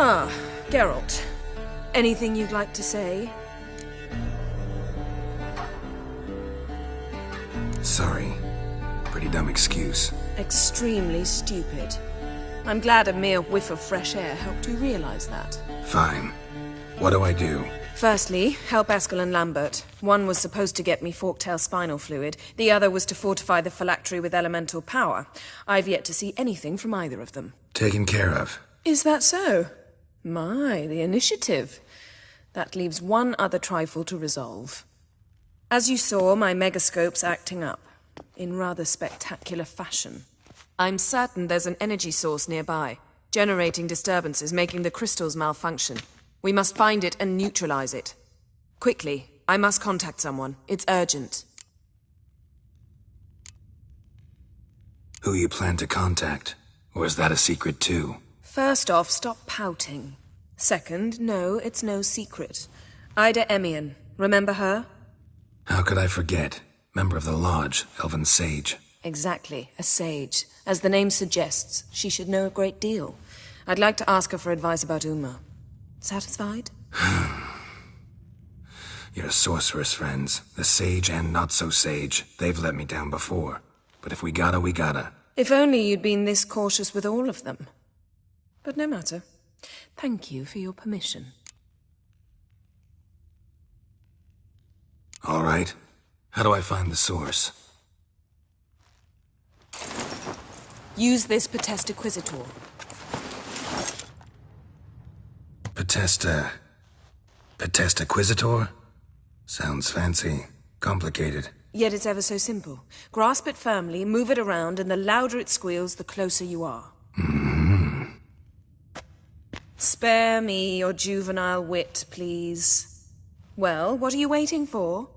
Ah, Geralt. Anything you'd like to say? Sorry. Pretty dumb excuse. Extremely stupid. I'm glad a mere whiff of fresh air helped you realize that. Fine. What do I do? Firstly, help Eskel and Lambert. One was supposed to get me forktail spinal fluid, the other was to fortify the phylactery with elemental power. I've yet to see anything from either of them. Taken care of. Is that so? My, the initiative. That leaves one other trifle to resolve. As you saw, my megascope's acting up, in rather spectacular fashion. I'm certain there's an energy source nearby, generating disturbances, making the crystals malfunction. We must find it and neutralize it. Quickly, I must contact someone. It's urgent. Who you plan to contact? Or is that a secret too? First off, stop pouting. Second, no, it's no secret. Ida Emian. Remember her? How could I forget? Member of the Lodge, Elven Sage. Exactly, a sage. As the name suggests, she should know a great deal. I'd like to ask her for advice about Uma. Satisfied? Your sorceress friends, the sage and not-so-sage, they've let me down before. But if we gotta, we gotta. If only you'd been this cautious with all of them. But no matter. Thank you for your permission. All right. How do I find the source? Use this Potestaquisitor. Potestaquisitor? Sounds fancy. Complicated. Yet it's ever so simple. Grasp it firmly, move it around, and the louder it squeals, the closer you are. Spare me your juvenile wit, please. Well, what are you waiting for?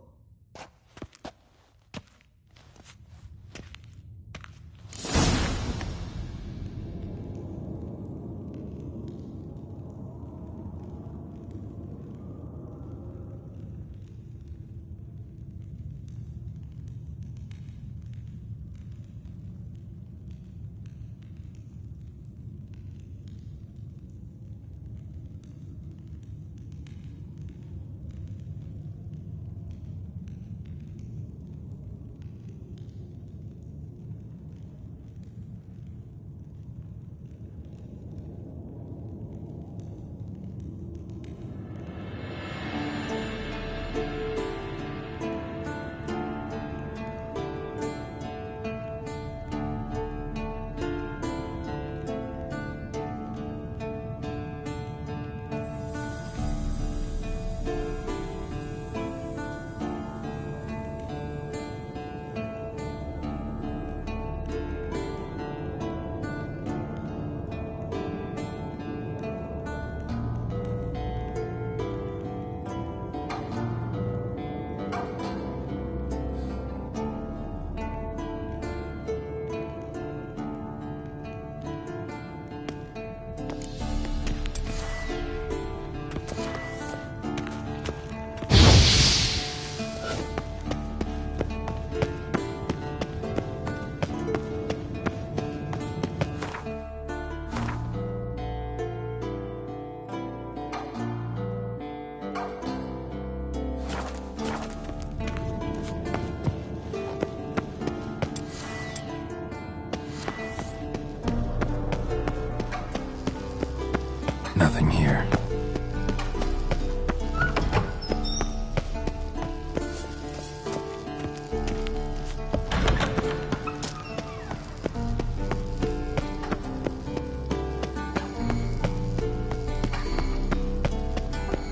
Nothing here.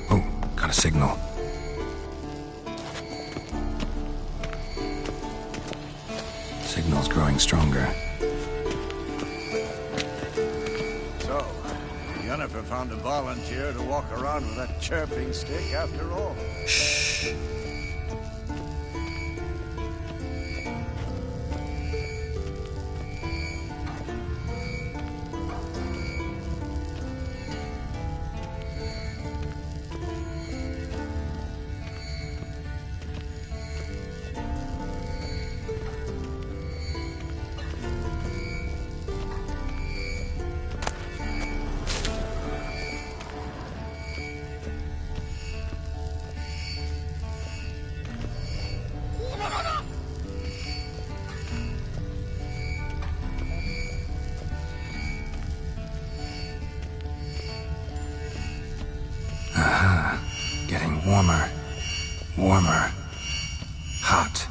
Oh, got a signal. Signal's growing stronger. Yennefer found a volunteer to walk around with that chirping stick after all. Shh. Warmer. Hot.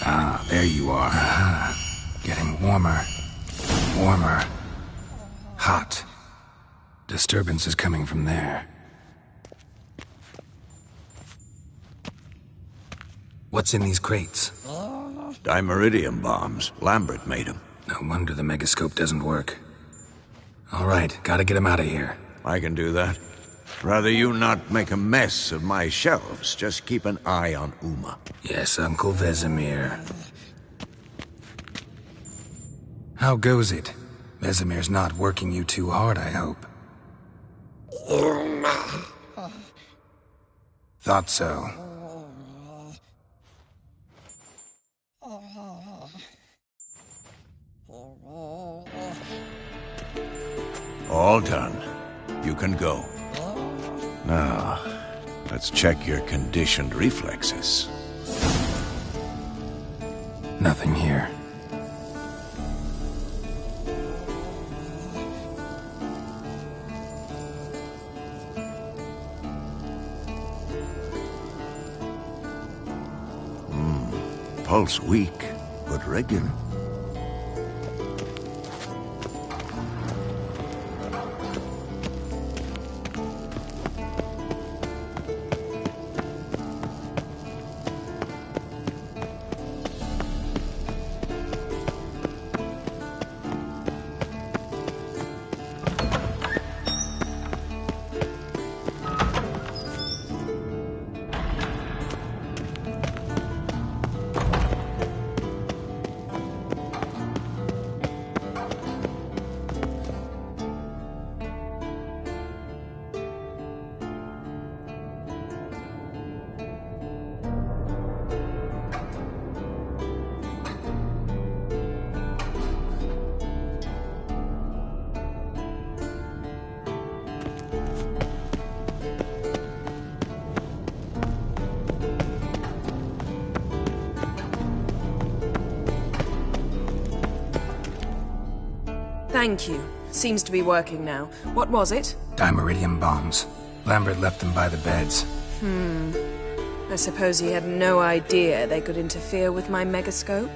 Ah, there you are. Getting warmer. Warmer. Hot. Disturbance is coming from there. What's in these crates? Dimeridium bombs. Lambert made them. No wonder the megascope doesn't work. All right, gotta get him out of here. I can do that. Rather you not make a mess of my shelves. Just keep an eye on Uma. Yes, Uncle Vesemir. How goes it? Vesemir's not working you too hard, I hope. Thought so. All done. You can go. Now, let's check your conditioned reflexes. Nothing here. Pulse weak, but regular. Thank you. Seems to be working now. What was it? Dimeridium bombs. Lambert left them by the beds. I suppose he had no idea they could interfere with my megascope?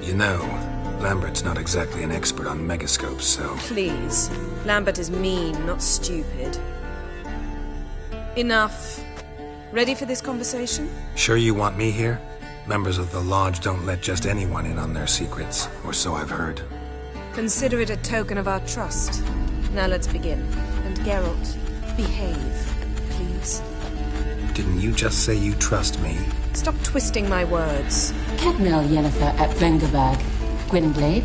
You know, Lambert's not exactly an expert on megascopes, so... Please. Lambert is mean, not stupid. Enough. Ready for this conversation? Sure you want me here? Members of the Lodge don't let just anyone in on their secrets, or so I've heard. Consider it a token of our trust. Now let's begin. And Geralt, behave, please. Didn't you just say you trust me? Stop twisting my words. Cadmel Yennefer at Vengerberg. Gwynblade.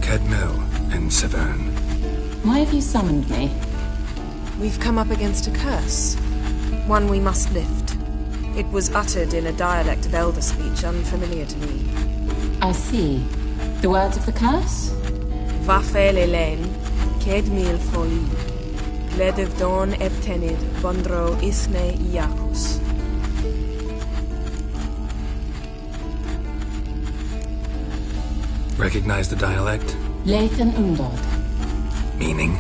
Cadmel and Severn. Why have you summoned me? We've come up against a curse. One we must lift. It was uttered in a dialect of Elder speech unfamiliar to me. I see. The words of the curse? Vafel Elen, Kedmil Foli, Gledev Don Ebtenid, Bondro Isne Iacus. Recognize the dialect? Lathan Undod. Meaning?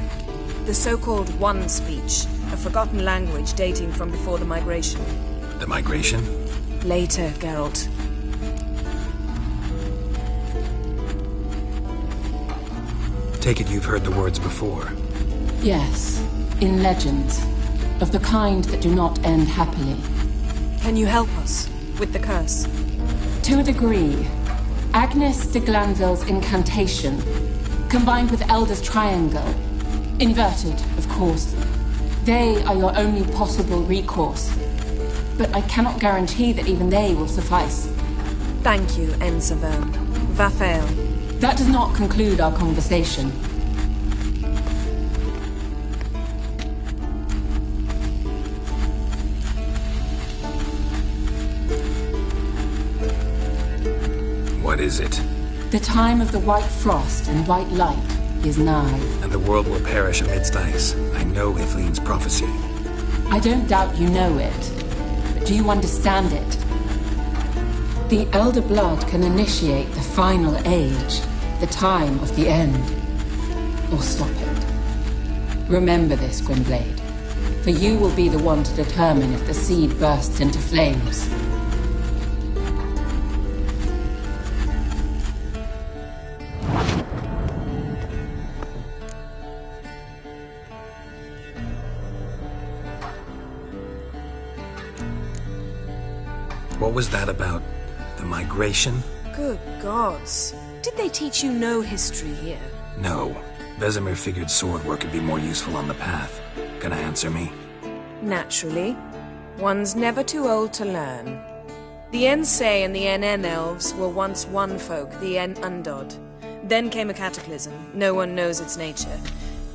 The so-called One speech, a forgotten language dating from before the migration. The migration? Later, Geralt. Take it you've heard the words before. Yes, in legends. Of the kind that do not end happily. Can you help us with the curse? To a degree. Agnes de Glanville's incantation, combined with Elder's Triangle. Inverted, of course. They are your only possible recourse. But I cannot guarantee that even they will suffice. Thank you, Ensavern. Vafael. That does not conclude our conversation. What is it? The time of the white frost and white light is nigh. And the world will perish amidst ice. I know Ithleen's prophecy. I don't doubt you know it, but do you understand it? The Elder Blood can initiate the final age, the time of the end, or stop it. Remember this, Gwynblade, for you will be the one to determine if the seed bursts into flames. What was that about? The migration? Good gods. Did they teach you no history here? No. Vesemir figured sword work could be more useful on the path. Gonna answer me? Naturally. One's never too old to learn. The Ensei and the NN elves were once one folk, the En Undod. Then came a cataclysm. No one knows its nature.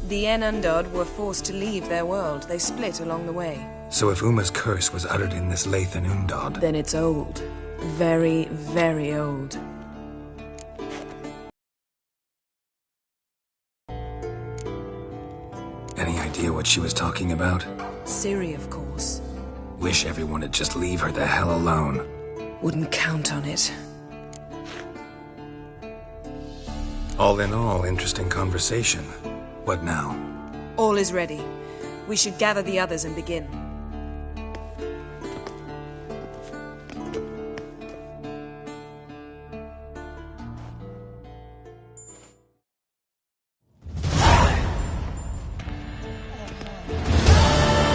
The En Undod were forced to leave their world. They split along the way. So if Uma's curse was uttered in this Lathan Undod... Then it's old. Very, very old. Any idea what she was talking about? Ciri, of course. Wish everyone would just leave her the hell alone. Wouldn't count on it. All in all, interesting conversation. What now? All is ready. We should gather the others and begin.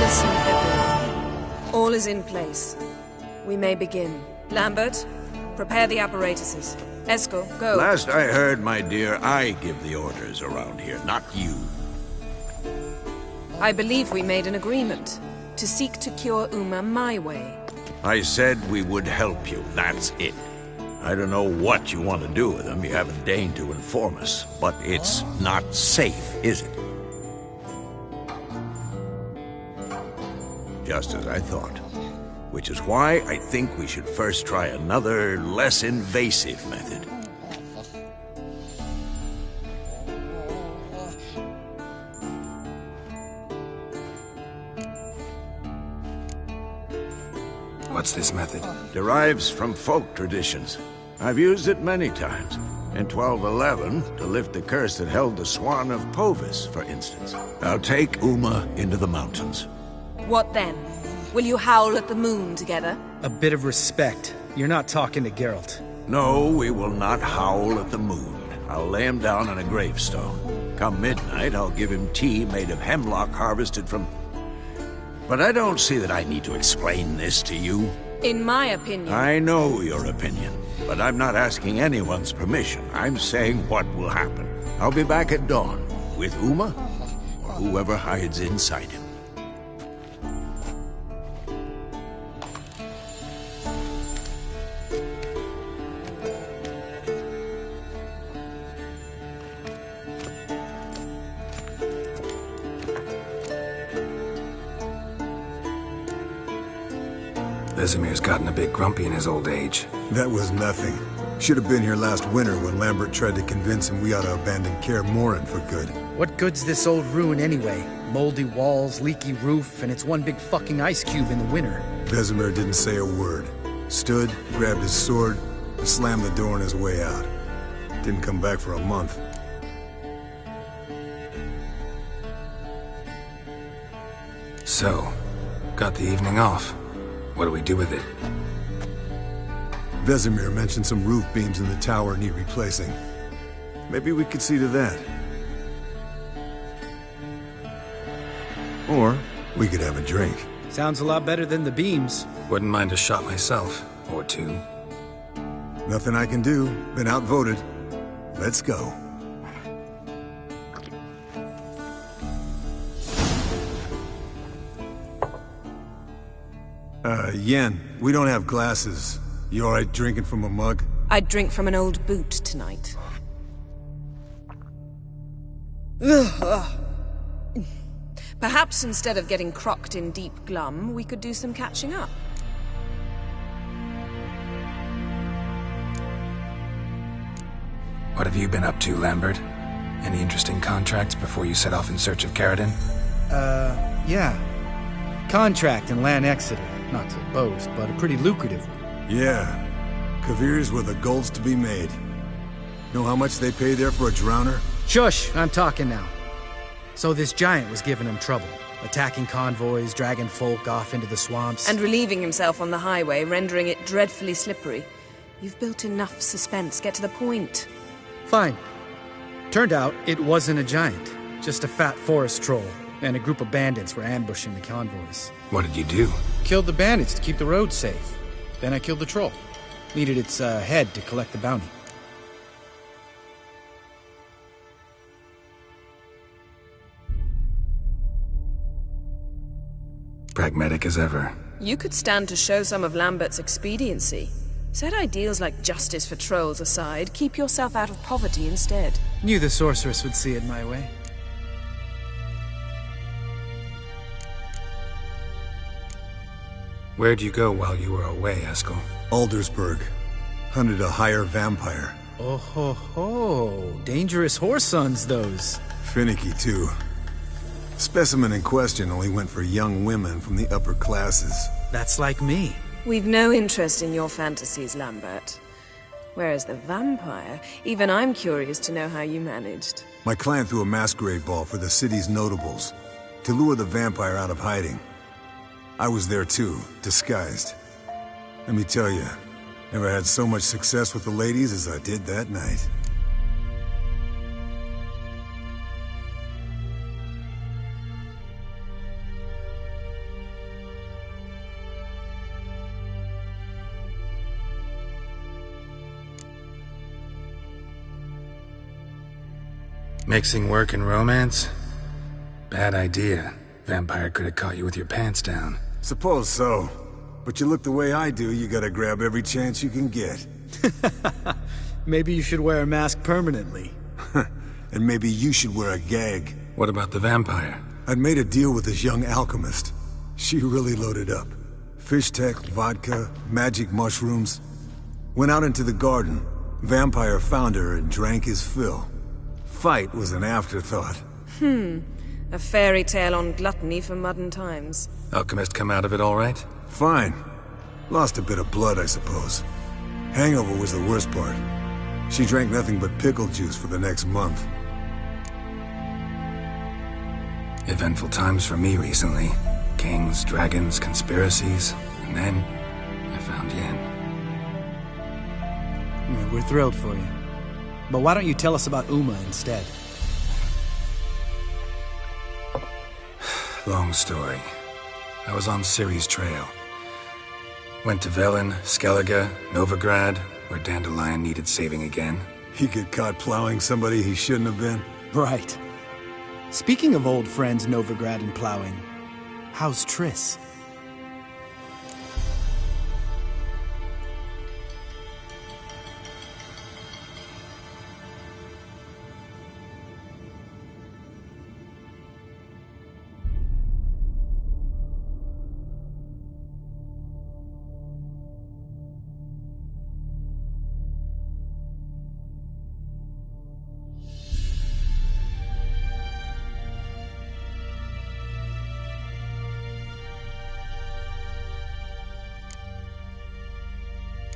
Listen, everyone. All is in place. We may begin. Lambert, prepare the apparatuses. Eskel, go. Last I heard, my dear, I give the orders around here, not you. I believe we made an agreement to seek to cure Uma my way. I said we would help you, that's it. I don't know what you want to do with them, you haven't deigned to inform us, but it's not safe, is it? Just as I thought. Which is why I think we should first try another, less invasive method. What's this method? Derives from folk traditions. I've used it many times. In 1211, to lift the curse that held the Swan of Povis, for instance. I'll take Uma into the mountains. What then? Will you howl at the moon together? A bit of respect. You're not talking to Geralt. No, we will not howl at the moon. I'll lay him down on a gravestone. Come midnight, I'll give him tea made of hemlock harvested from... But I don't see that I need to explain this to you. In my opinion... I know your opinion, but I'm not asking anyone's permission. I'm saying what will happen. I'll be back at dawn, with Uma, or whoever hides inside him. Vesemir's gotten a bit grumpy in his old age. That was nothing. Should have been here last winter when Lambert tried to convince him we ought to abandon Kaer Morhen for good. What good's this old ruin anyway? Moldy walls, leaky roof, and it's one big fucking ice cube in the winter. Vesemir didn't say a word. Stood, grabbed his sword, and slammed the door on his way out. Didn't come back for a month. So, got the evening off. What do we do with it? Vesemir mentioned some roof beams in the tower need replacing. Maybe we could see to that. Or we could have a drink. Sounds a lot better than the beams. Wouldn't mind a shot myself. Or two. Nothing I can do. Been outvoted. Let's go. Yen, we don't have glasses. You alright drinking from a mug? I'd drink from an old boot tonight. Perhaps instead of getting crocked in deep glum, we could do some catching up. What have you been up to, Lambert? Any interesting contracts before you set off in search of Caridin? Yeah. Contract in Lan Exeter. Not to boast, but a pretty lucrative one. Yeah. Kavir's where the gold's to be made. Know how much they pay there for a drowner? Shush, I'm talking now. So this giant was giving him trouble. Attacking convoys, dragging folk off into the swamps. And relieving himself on the highway, rendering it dreadfully slippery. You've built enough suspense. Get to the point. Fine. Turned out it wasn't a giant. Just a fat forest troll. And a group of bandits were ambushing the convoys. What did you do? Killed the bandits to keep the road safe. Then I killed the troll. Needed its head to collect the bounty. Pragmatic as ever. You could stand to show some of Lambert's expediency. Set ideals like justice for trolls aside, keep yourself out of poverty instead. Knew the sorceress would see it my way. Where'd you go while you were away, Eskel? Aldersburg. Hunted a higher vampire. Oh ho ho. Dangerous horse sons, those. Finicky, too. Specimen in question only went for young women from the upper classes. That's like me. We've no interest in your fantasies, Lambert. Whereas the vampire, even I'm curious to know how you managed. My client threw a masquerade ball for the city's notables, to lure the vampire out of hiding. I was there too, disguised. Let me tell you, never had so much success with the ladies as I did that night. Mixing work and romance? Bad idea. Vampire could have caught you with your pants down. Suppose so. But you look the way I do, you gotta grab every chance you can get. Maybe you should wear a mask permanently. And maybe you should wear a gag. What about the vampire? I'd made a deal with this young alchemist. She really loaded up. Fish tech, vodka, magic mushrooms. Went out into the garden. Vampire found her and drank his fill. Fight was an afterthought. A fairy tale on gluttony for modern times. Alchemist come out of it all right? Fine. Lost a bit of blood, I suppose. Hangover was the worst part. She drank nothing but pickle juice for the next month. Eventful times for me recently. Kings, dragons, conspiracies, and then I found Yen. We're thrilled for you. But why don't you tell us about Uma instead? Long story. I was on Ciri's trail. Went to Velen, Skellige, Novigrad, where Dandelion needed saving again. He get caught plowing somebody he shouldn't have been. Right. Speaking of old friends Novigrad and plowing, how's Triss?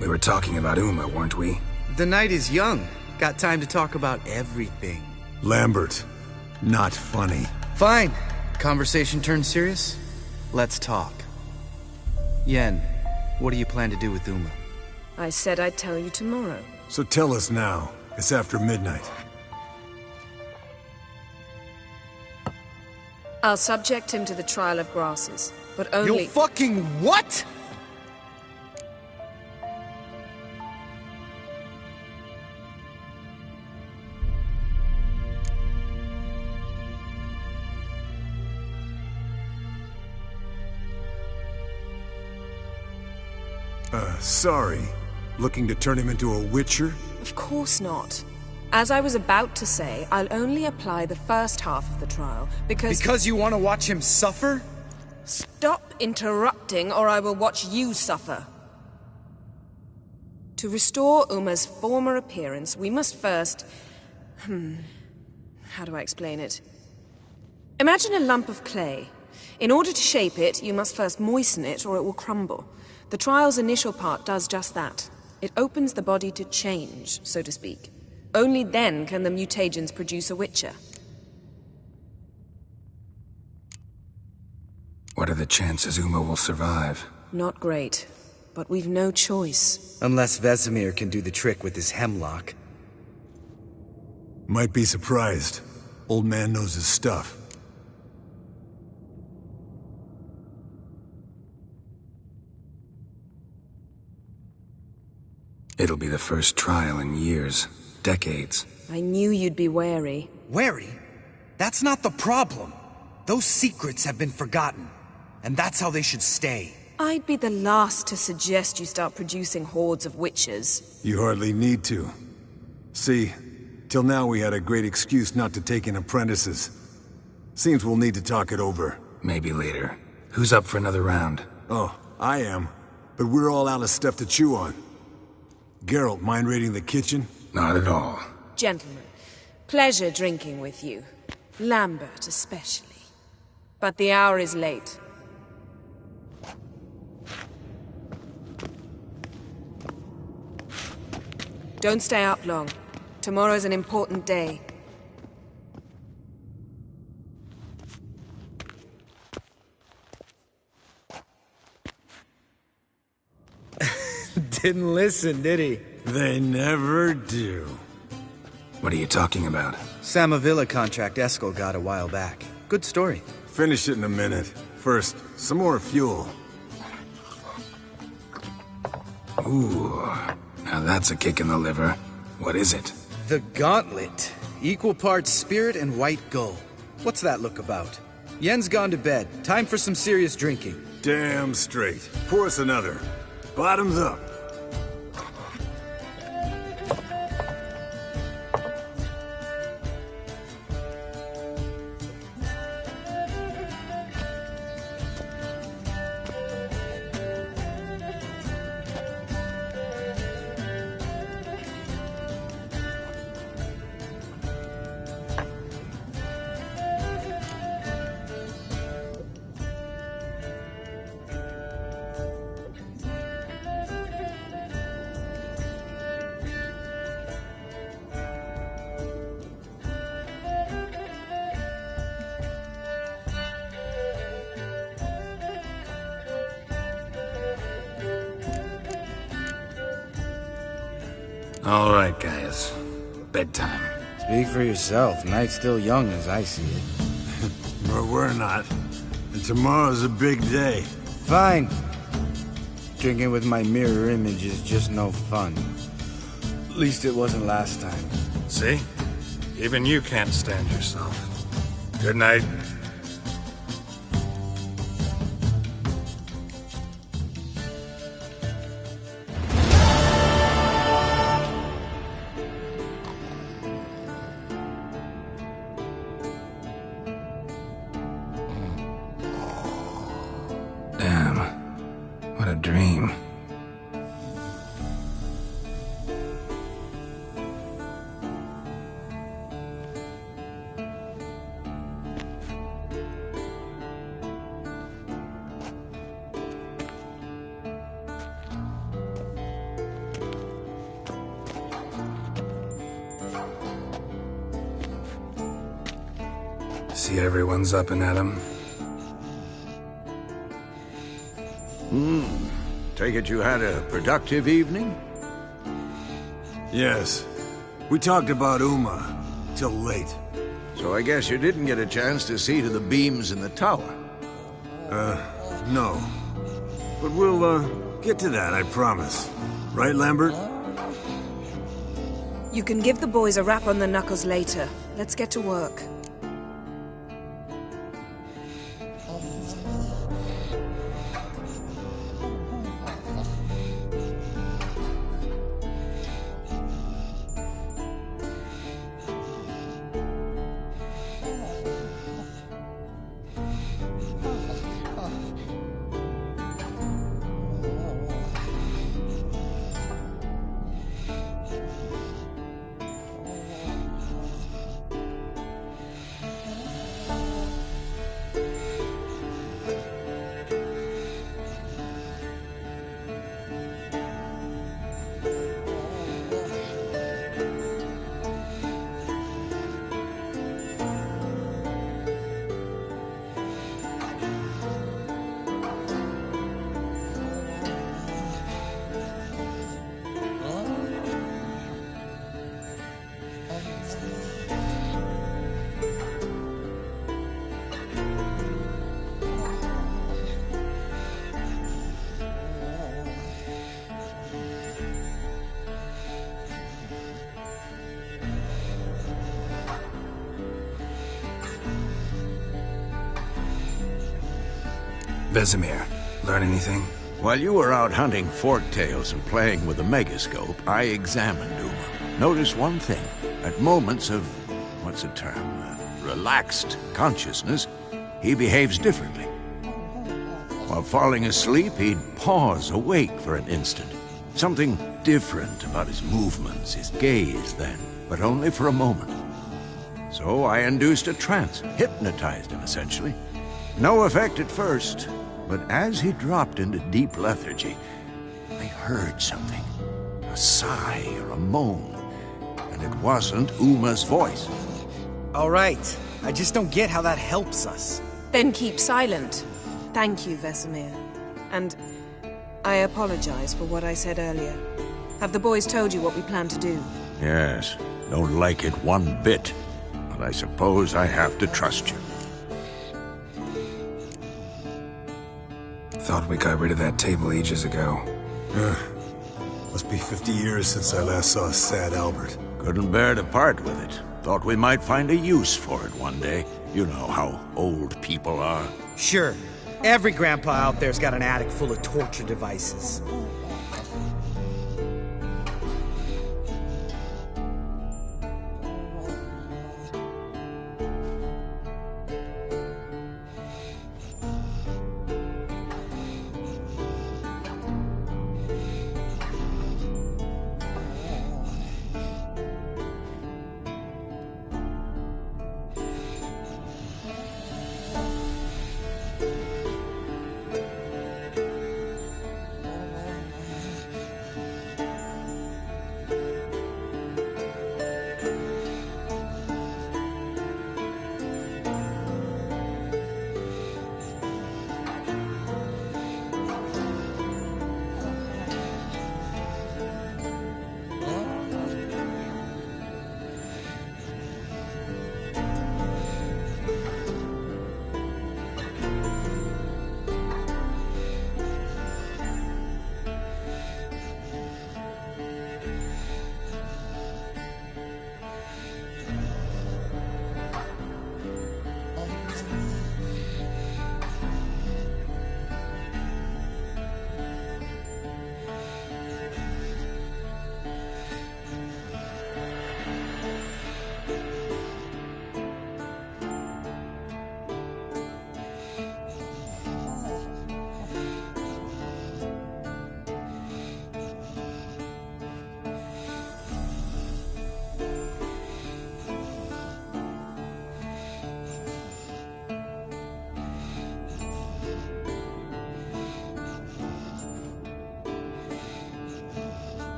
We were talking about Uma, weren't we? The night is young. Got time to talk about everything. Lambert. Not funny. Fine. Conversation turned serious? Let's talk. Yen, what do you plan to do with Uma? I said I'd tell you tomorrow. So tell us now. It's after midnight. I'll subject him to the trial of grasses, but only— You fucking what?! Sorry. Looking to turn him into a Witcher? Of course not. As I was about to say, I'll only apply the first half of the trial, because... Because you want to watch him suffer? Stop interrupting, or I will watch you suffer. To restore Uma's former appearance, we must first... How do I explain it? Imagine a lump of clay. In order to shape it, you must first moisten it, or it will crumble. The trial's initial part does just that. It opens the body to change, so to speak. Only then can the mutagens produce a Witcher. What are the chances Uma will survive? Not great, but we've no choice. Unless Vesemir can do the trick with his hemlock. Might be surprised. Old man knows his stuff. It'll be the first trial in years. Decades. I knew you'd be wary. Wary? That's not the problem. Those secrets have been forgotten. And that's how they should stay. I'd be the last to suggest you start producing hordes of witches. You hardly need to. See, till now we had a great excuse not to take in apprentices. Seems we'll need to talk it over. Maybe later. Who's up for another round? Oh, I am. But we're all out of stuff to chew on. Geralt, mind raiding the kitchen? Not at all. Gentlemen, pleasure drinking with you. Lambert especially. But the hour is late. Don't stay up long. Tomorrow's an important day. Didn't listen, did he? They never do. What are you talking about? Samavilla contract Eskel got a while back. Good story. Finish it in a minute. First, some more fuel. Ooh, now that's a kick in the liver. What is it? The Gauntlet. Equal parts spirit and white gull. What's that look about? Yen's gone to bed. Time for some serious drinking. Damn straight. Pour us another. Bottoms up. All right, guys. Bedtime. Speak for yourself. Night's still young as I see it. But we're not. And tomorrow's a big day. Fine. Drinking with my mirror image is just no fun. At least it wasn't last time. See? Even you can't stand yourself. Good night. Damn. What a dream. See everyone's up and at 'em. Take it you had a productive evening? Yes. We talked about Uma. Till late. So I guess you didn't get a chance to see to the beams in the tower. No. But we'll, get to that, I promise. Right, Lambert? You can give the boys a rap on the knuckles later. Let's get to work. Vesemir, learn anything? While you were out hunting forktails and playing with the megascope, I examined Uma. Noticed one thing. At moments of, what's the term, relaxed consciousness, he behaves differently. While falling asleep, he'd pause awake for an instant. Something different about his movements, his gaze then, but only for a moment. So I induced a trance, hypnotized him essentially. No effect at first, but as he dropped into deep lethargy, I heard something. A sigh or a moan, and it wasn't Uma's voice. All right. I just don't get how that helps us. Then keep silent. Thank you, Vesemir. And I apologize for what I said earlier. Have the boys told you what we plan to do? Yes, don't like it one bit, but I suppose I have to trust you. Thought we got rid of that table ages ago. Must be 50 years since I last saw sad Albert. Couldn't bear to part with it. Thought we might find a use for it one day. You know how old people are. Sure. Every grandpa out there's got an attic full of torture devices.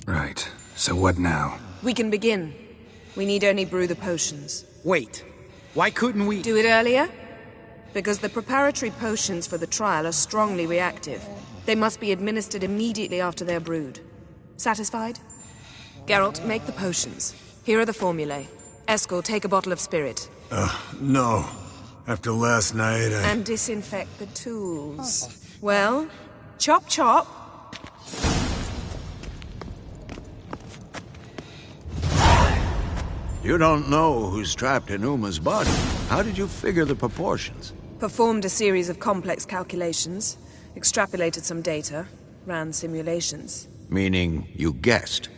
Right. So what now? We can begin. We need only brew the potions. Wait. Why couldn't we... Do it earlier? Because the preparatory potions for the trial are strongly reactive. They must be administered immediately after they're brewed. Satisfied? Geralt, make the potions. Here are the formulae. Eskel, take a bottle of spirit. No. After last night, And disinfect the tools. Well, chop chop. You don't know who's trapped in Uma's body. How did you figure the proportions? Performed a series of complex calculations, extrapolated some data, ran simulations. Meaning you guessed?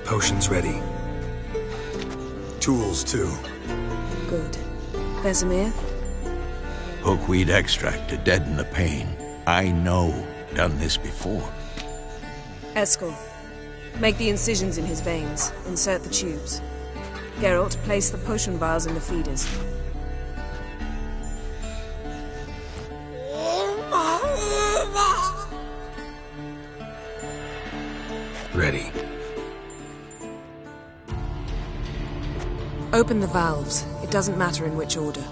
Potion's ready. Tools, too. Good. Vesemir? Hookweed extract to deaden the pain. I know. Done this before. Eskel, make the incisions in his veins. Insert the tubes. Geralt, place the potion vials in the feeders. Ready. Open the valves. It doesn't matter in which order.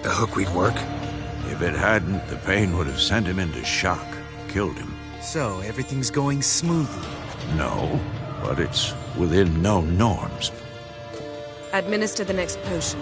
The hookweed work? If it hadn't, the pain would have sent him into shock. Killed him. So, everything's going smoothly. No, but it's within known norms. Administer the next potion.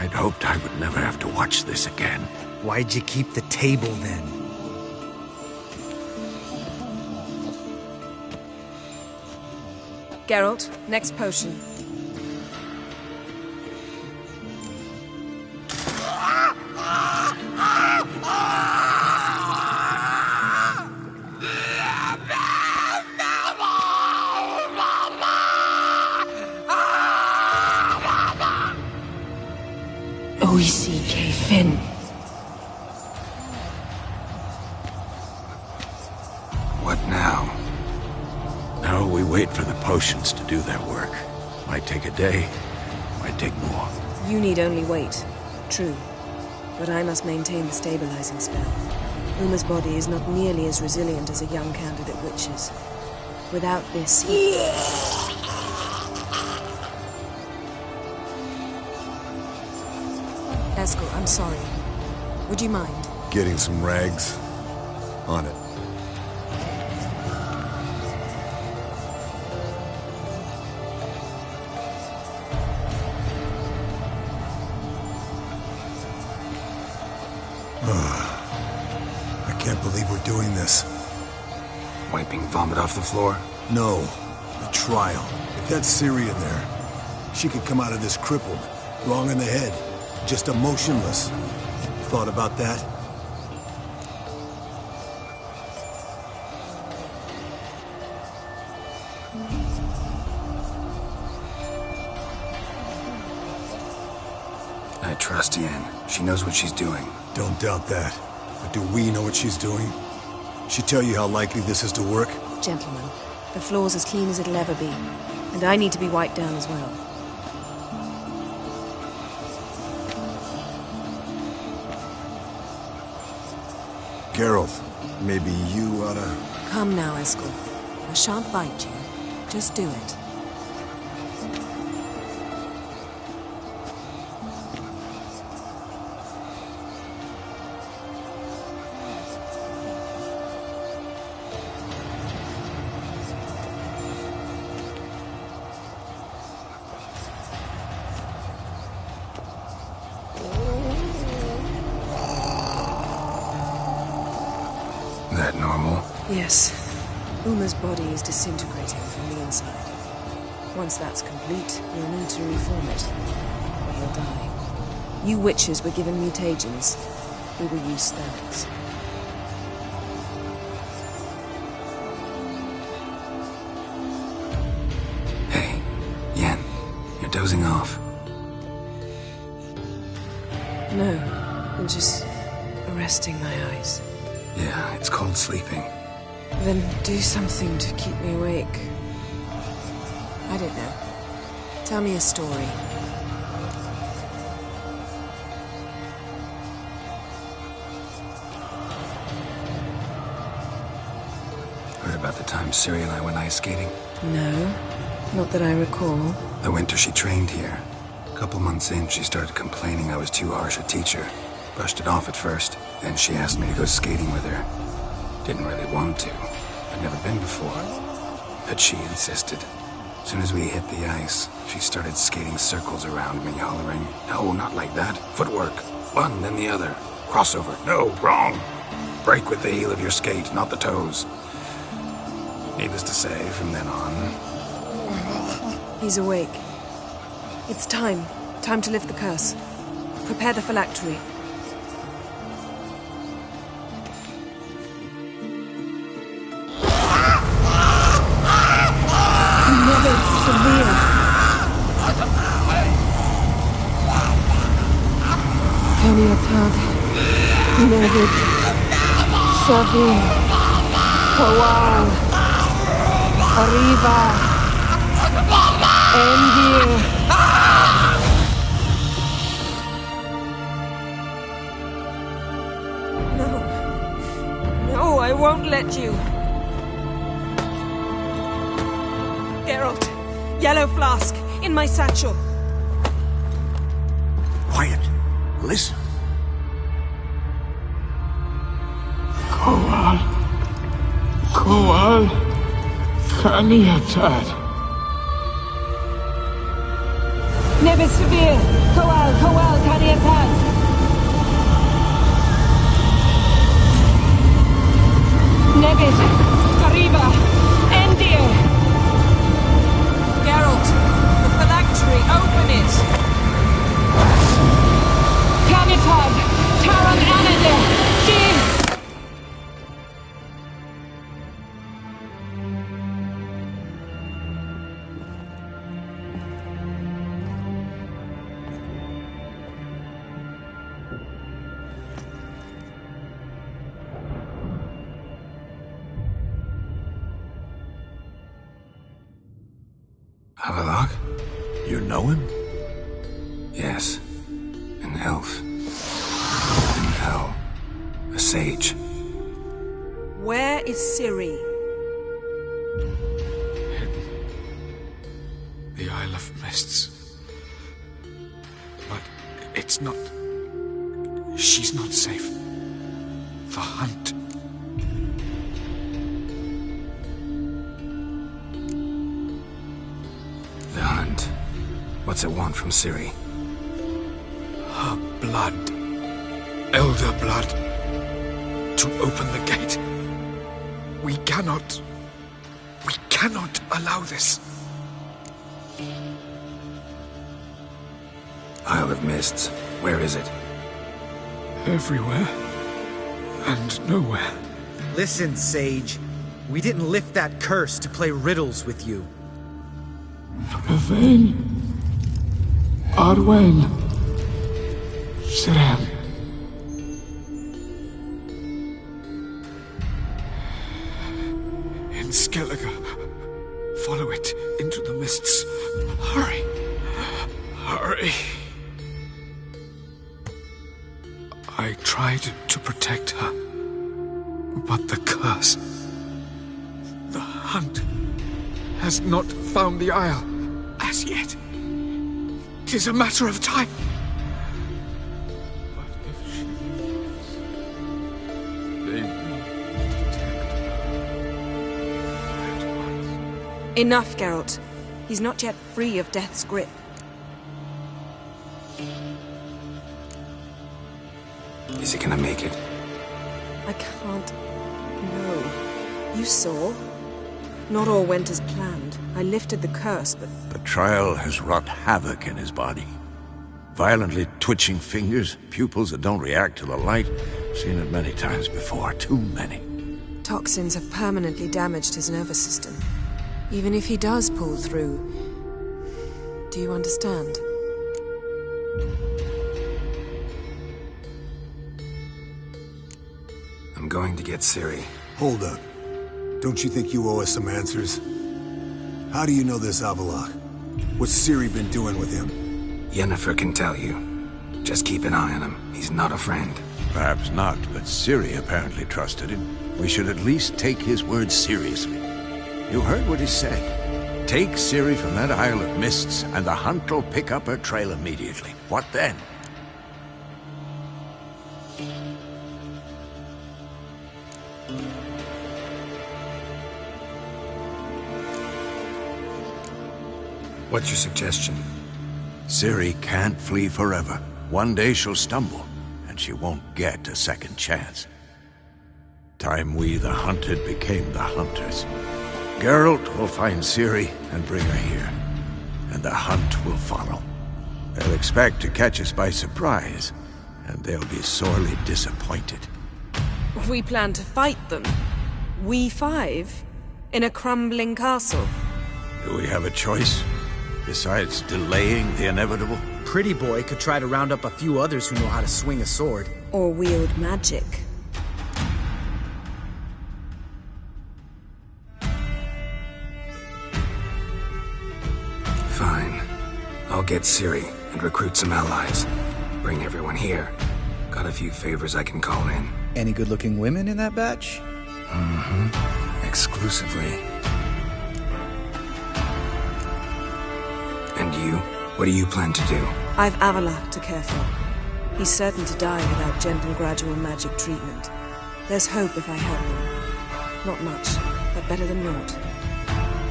I'd hoped I would never have to watch this again. Why'd you keep the table then? Geralt, next potion. OECK Finn. What now? Now we wait for the potions to do their work. Might take a day, might take more. You need only wait. True. But I must maintain the stabilizing spell. Uma's body is not nearly as resilient as a young candidate witch's. Without this... Eskel, I'm sorry. Would you mind? Getting some rags? On it. I can't believe we're doing this. Wiping vomit off the floor? No, the trial. If that's Ciri in there, she could come out of this crippled, wrong in the head, just emotionless. Thought about that? I trust Yen. She knows what she's doing. Don't doubt that. But do we know what she's doing? She tell you how likely this is to work? Gentlemen, the floor's as clean as it'll ever be. And I need to be wiped down as well. Geralt, maybe you oughta... Come now, Eskel. I shan't bite you. Just do it. That normal? Yes. Uma's body is disintegrating from the inside. Once that's complete, we'll need to reform it, or he'll die. You witches were given mutagens. We will use spells. Hey, Yen, you're dozing off. No, I'm just resting my eyes. Yeah, it's called sleeping. Then do something to keep me awake. I don't know. Tell me a story. Heard about the time Ciri and I went ice skating? No, not that I recall. The winter she trained here. A couple months in, she started complaining I was too harsh a teacher. Brushed it off at first, then she asked me to go skating with her. Didn't really want to. I'd never been before. But she insisted. As soon as we hit the ice, she started skating circles around me, hollering, "No, not like that. Footwork. One, then the other. Crossover. No, wrong. Break with the heel of your skate, not the toes." Needless to say, from then on... He's awake. It's time. Time to lift the curse. Prepare the phylactery. Never severe. Peniatad. Nevid. Severe. Kowal. Arriva. Endir. No. No, I won't let you. Geralt, yellow flask, in my satchel. Quiet. Listen. Kowal. Kowal. Kaniatad. Nevid severe. Kowal, Kowal, Kaniatad. Nevid. Arriba. Endir. Geralt, the phylactery, open it. Kaniatad. Taran Anadir. Dis. Avallac'h? You know him? Yes. An elf. In hell. A sage. Where is Ciri? The Isle of Mists. But it's not... She's not safe. The hunt. The hunt. What's it want from Ciri? Her blood. Elder blood. To open the gate. We cannot allow this. Isle of Mists. Where is it? Everywhere. And nowhere. Listen, Sage. We didn't lift that curse to play riddles with you. Yvain. Arwen. Siren. In Skellige. Follow it into the mists. Hurry. Hurry. I tried to protect her. But the curse... The hunt... has not found the Isle as yet. 'Tis a matter of time. But if she leaves, they will detect her at once. Enough, Geralt. He's not yet free of death's grip. Is he gonna make it? I can't... No. You saw? Not all went as planned. I lifted the curse, but... The trial has wrought havoc in his body. Violently twitching fingers, pupils that don't react to the light. Seen it many times before, too many. Toxins have permanently damaged his nervous system. Even if he does pull through... Do you understand? I'm going to get Ciri. Hold up. Don't you think you owe us some answers? How do you know this Avallac'h? What's Ciri been doing with him? Yennefer can tell you. Just keep an eye on him. He's not a friend. Perhaps not, but Ciri apparently trusted him. We should at least take his words seriously. You heard what he said. Take Ciri from that Isle of Mists, and the hunt will pick up her trail immediately. What then? What's your suggestion? Ciri can't flee forever. One day she'll stumble, and she won't get a second chance. Time we, the hunted, became the hunters. Geralt will find Ciri and bring her here, and the hunt will follow. They'll expect to catch us by surprise, and they'll be sorely disappointed. We plan to fight them. We five? In a crumbling castle? Do we have a choice? Besides delaying the inevitable? Pretty Boy could try to round up a few others who know how to swing a sword. Or wield magic. Fine. I'll get Ciri and recruit some allies. Bring everyone here. Got a few favors I can call in. Any good-looking women in that batch? Mm-hmm. Exclusively. And you? What do you plan to do? I've Avallac'h to care for. He's certain to die without gentle, gradual magic treatment. There's hope if I help him. Not much, but better than naught.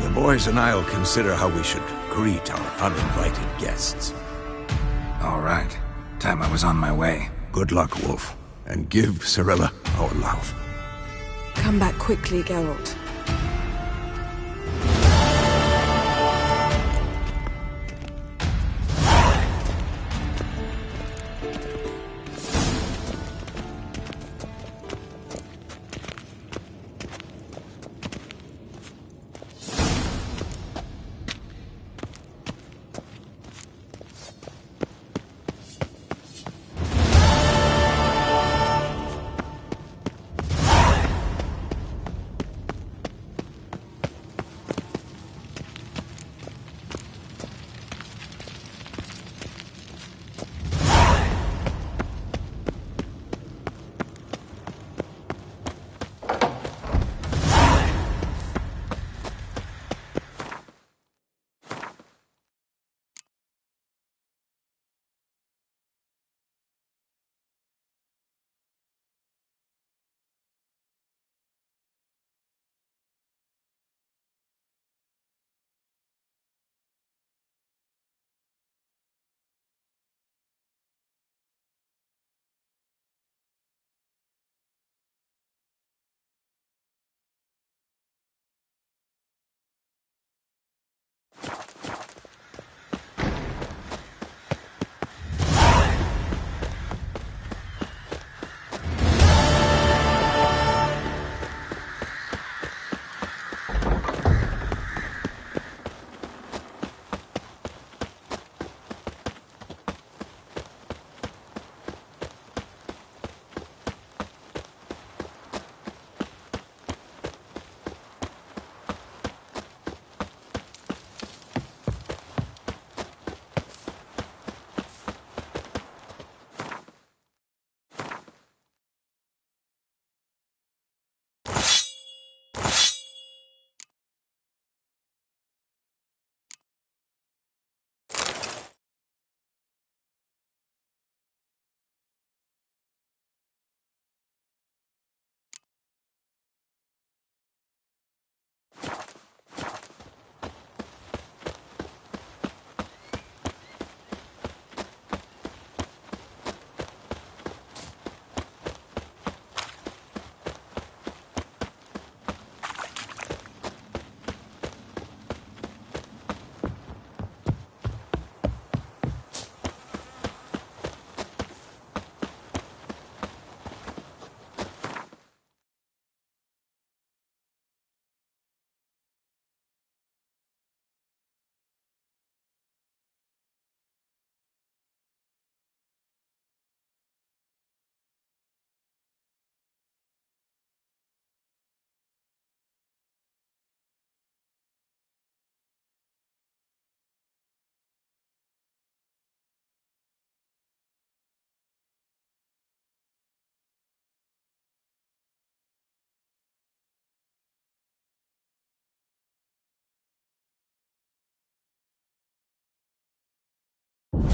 The boys and I'll consider how we should greet our uninvited guests. All right. Time I was on my way. Good luck, Wolf. And give Cirilla our love. Come back quickly, Geralt.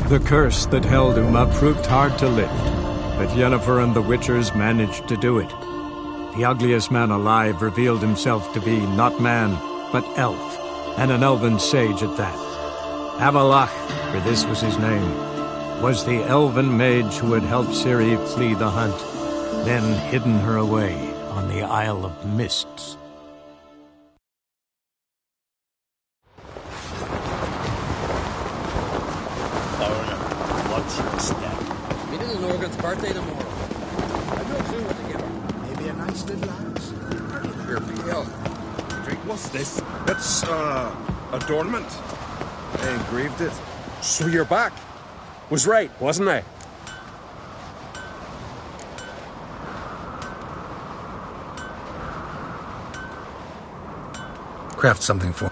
The curse that held Uma proved hard to lift, but Yennefer and the Witchers managed to do it. The ugliest man alive revealed himself to be not man, but elf, and an elven sage at that. Avallac'h, for this was his name, was the elven mage who had helped Ciri flee the hunt, then hidden her away on the Isle of Mists. Me little Norgan's birthday tomorrow. I've no clue what to give her. Maybe a nice little house. Here, PL. Drink. What's this? It's, adornment. I engraved it. So you're back. Was right, wasn't I? Craft something for...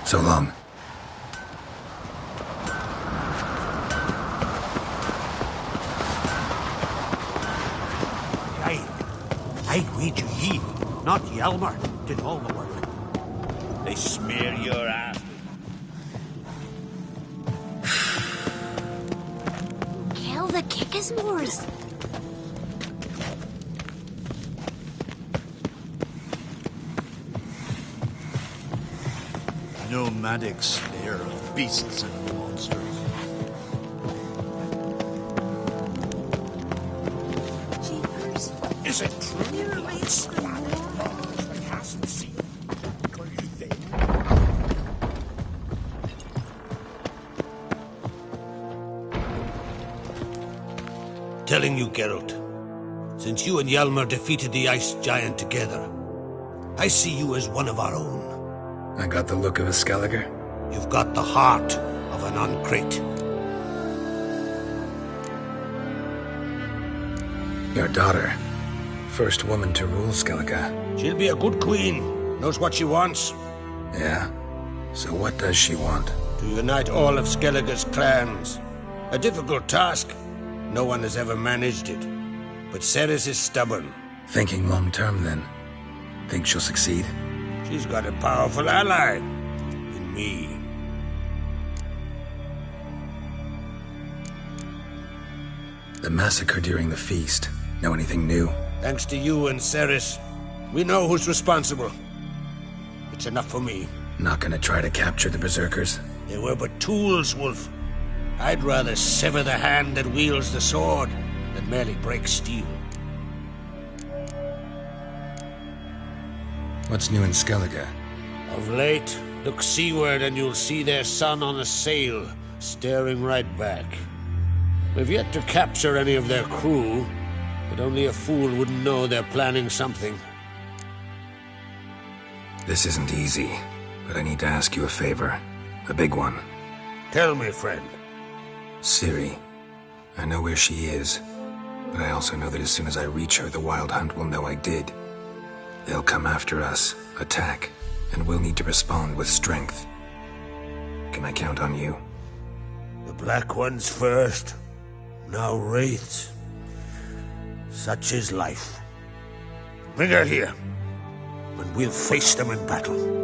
So long. I'd wager ye, not Hjalmar, did all the work. They smear your ass. Kill the Kickismores. Nomadic slayer of beasts and monsters. Jeepers. Is it true? You're right. The castle seal. Were you there? Telling you, Geralt, since you and Hjalmar defeated the Ice Giant together, I see you as one of our own. I got the look of a Skelliger. You've got the heart of an Uncrate. Your daughter. First woman to rule Skellige. She'll be a good queen. Knows what she wants. Yeah? So what does she want? To unite all of Skellige's clans. A difficult task. No one has ever managed it. But Cerys is stubborn. Thinking long-term, then. Think she'll succeed? She's got a powerful ally. In me. The massacre during the feast. Know anything new? Thanks to you and Cerys, we know who's responsible. It's enough for me. Not gonna try to capture the Berserkers? They were but tools, Wolf. I'd rather sever the hand that wields the sword than merely break steel. What's new in Skellige? Of late, look seaward and you'll see their sun on a sail, staring right back. We've yet to capture any of their crew, but only a fool wouldn't know they're planning something. This isn't easy, but I need to ask you a favor. A big one. Tell me, friend. Ciri. I know where she is, but I also know that as soon as I reach her, the Wild Hunt will know I did. They'll come after us, attack, and we'll need to respond with strength. Can I count on you? The Black Ones first, now Wraiths. Such is life. Bring her here, and we'll face them in battle.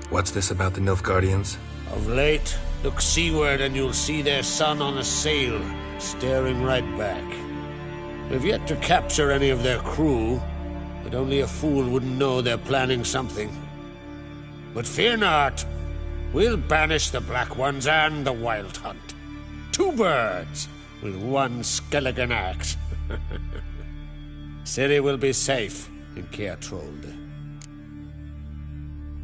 What's this about the Nilfgaardians? Of late, look seaward and you'll see their sun on a sail, staring right back. We've yet to capture any of their crew, but only a fool wouldn't know they're planning something. But fear not. We'll banish the Black Ones and the Wild Hunt. 2 birds with 1 skeleton axe. Ciri will be safe in Caer Trolde.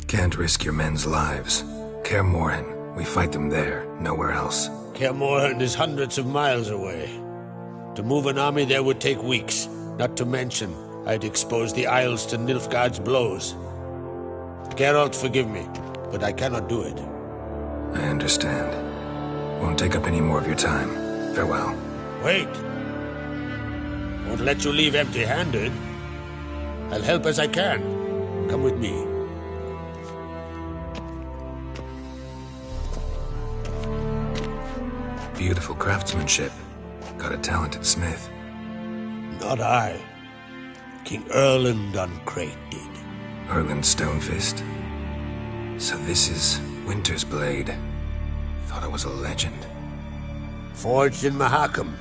Can't risk your men's lives. Kaer Morhen, we fight them there, nowhere else. Kaer Morhen is hundreds of miles away. To move an army there would take weeks, not to mention I'd expose the Isles to Nilfgaard's blows. Geralt, forgive me, but I cannot do it. I understand. Won't take up any more of your time. Farewell. Wait. Won't let you leave empty-handed. I'll help as I can. Come with me. Beautiful craftsmanship. Got a talented smith. Not I. King Erland Uncrate did. Erland Stonefist. So this is Winter's Blade. Thought I was a legend. Forged in Mahakam.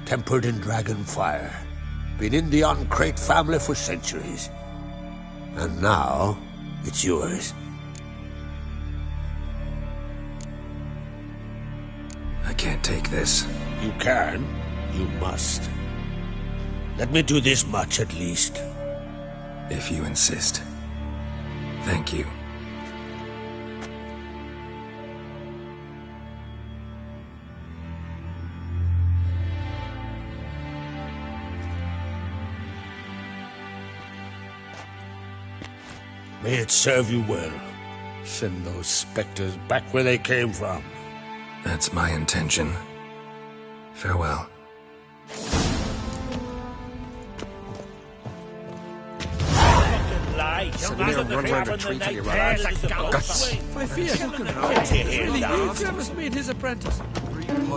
Tempered in dragon fire. Been in the Uncrate family for centuries. And now, it's yours. I can't take this. You can. You must. Let me do this much at least. If you insist. Thank you. May it serve you well. Send those specters back where they came from. That's my intention. Farewell. Sit there and run around a tree till you're right out of guts. I fear. Really, Graham has made his apprentice.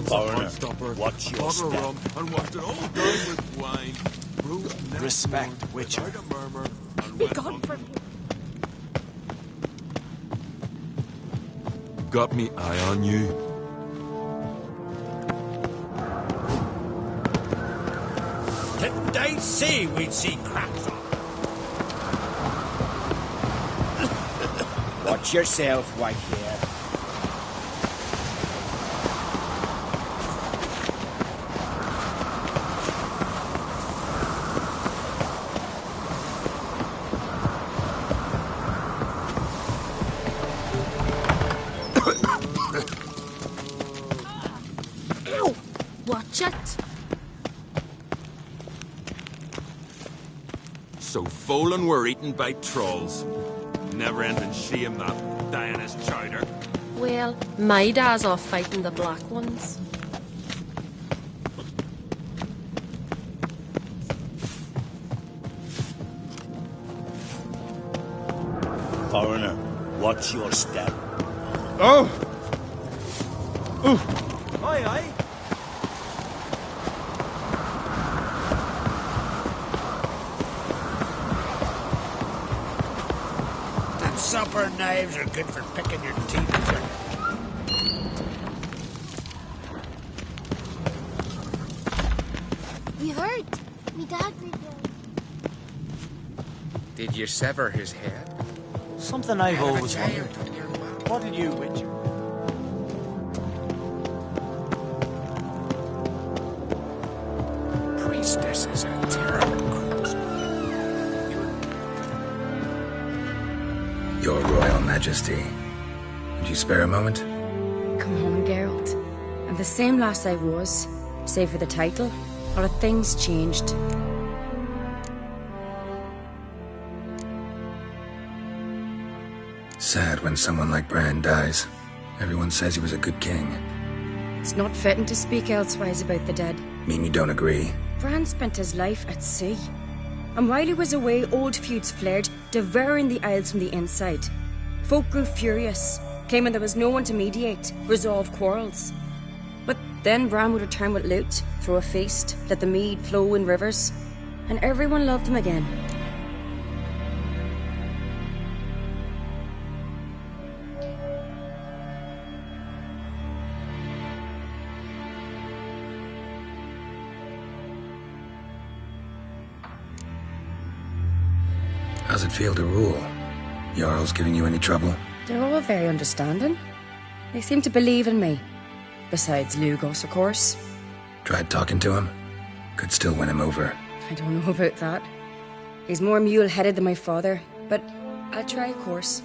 Foreigner, watch your step. And washed it all down with wine. Respect, Witcher. Be gone from here. Got me eye on you. Didn't I say we'd see cracks on? Watch yourself, Whitehair. Ow! Watch it. So Folan were eaten by trolls. Never-ending shame, that Diana's chowder. Well, my dad's off fighting the Black Ones. Foreigner, watch your step. Oh! Ooh! Aye, aye. Them supper knives are good for picking your teeth. We heard. Me dad read Did you sever his head? Something I've always wondered. What did you, Witcher? Priestesses are terrible creatures. Your Royal Majesty. Would you spare a moment? Come home, Geralt. I'm the same lass I was, save for the title. A lot of things changed. Sad when someone like Bran dies. Everyone says he was a good king. It's not fitting to speak elsewise about the dead. Mean you don't agree? Bran spent his life at sea. And while he was away, old feuds flared, devouring the Isles from the inside. Folk grew furious, claiming there was no one to mediate, resolve quarrels. But then Bran would return with loot, throw a feast, let the mead flow in rivers, and everyone loved him again. How's it feel to rule? Jarl's giving you any trouble? They're all very understanding. They seem to believe in me. Besides Lugos, of course. Tried talking to him? Could still win him over. I don't know about that. He's more mule-headed than my father, but I'll try, of course.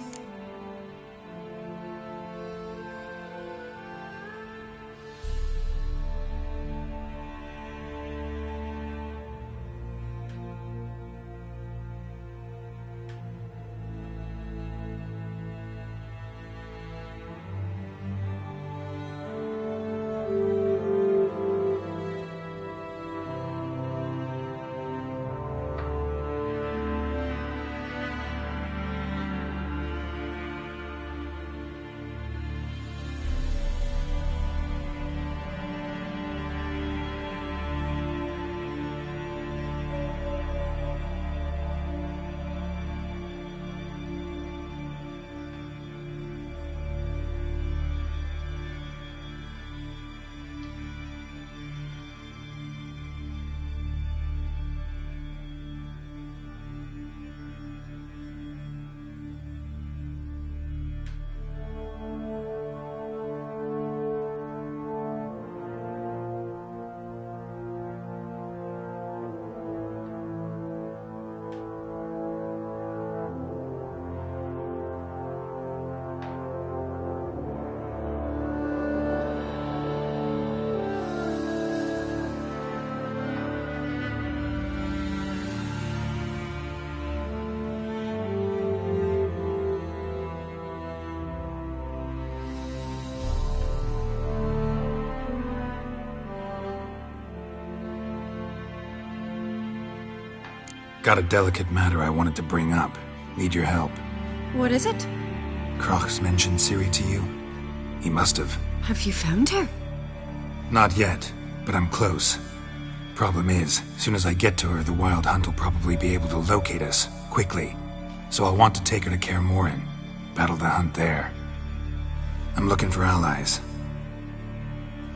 Got a delicate matter I wanted to bring up. Need your help. What is it? Crach's mentioned Ciri to you? He must have. Have you found her? Not yet, but I'm close. Problem is, soon as I get to her, the Wild Hunt will probably be able to locate us, quickly. So I'll want to take her to Kaer Morhen. Battle the hunt there. I'm looking for allies.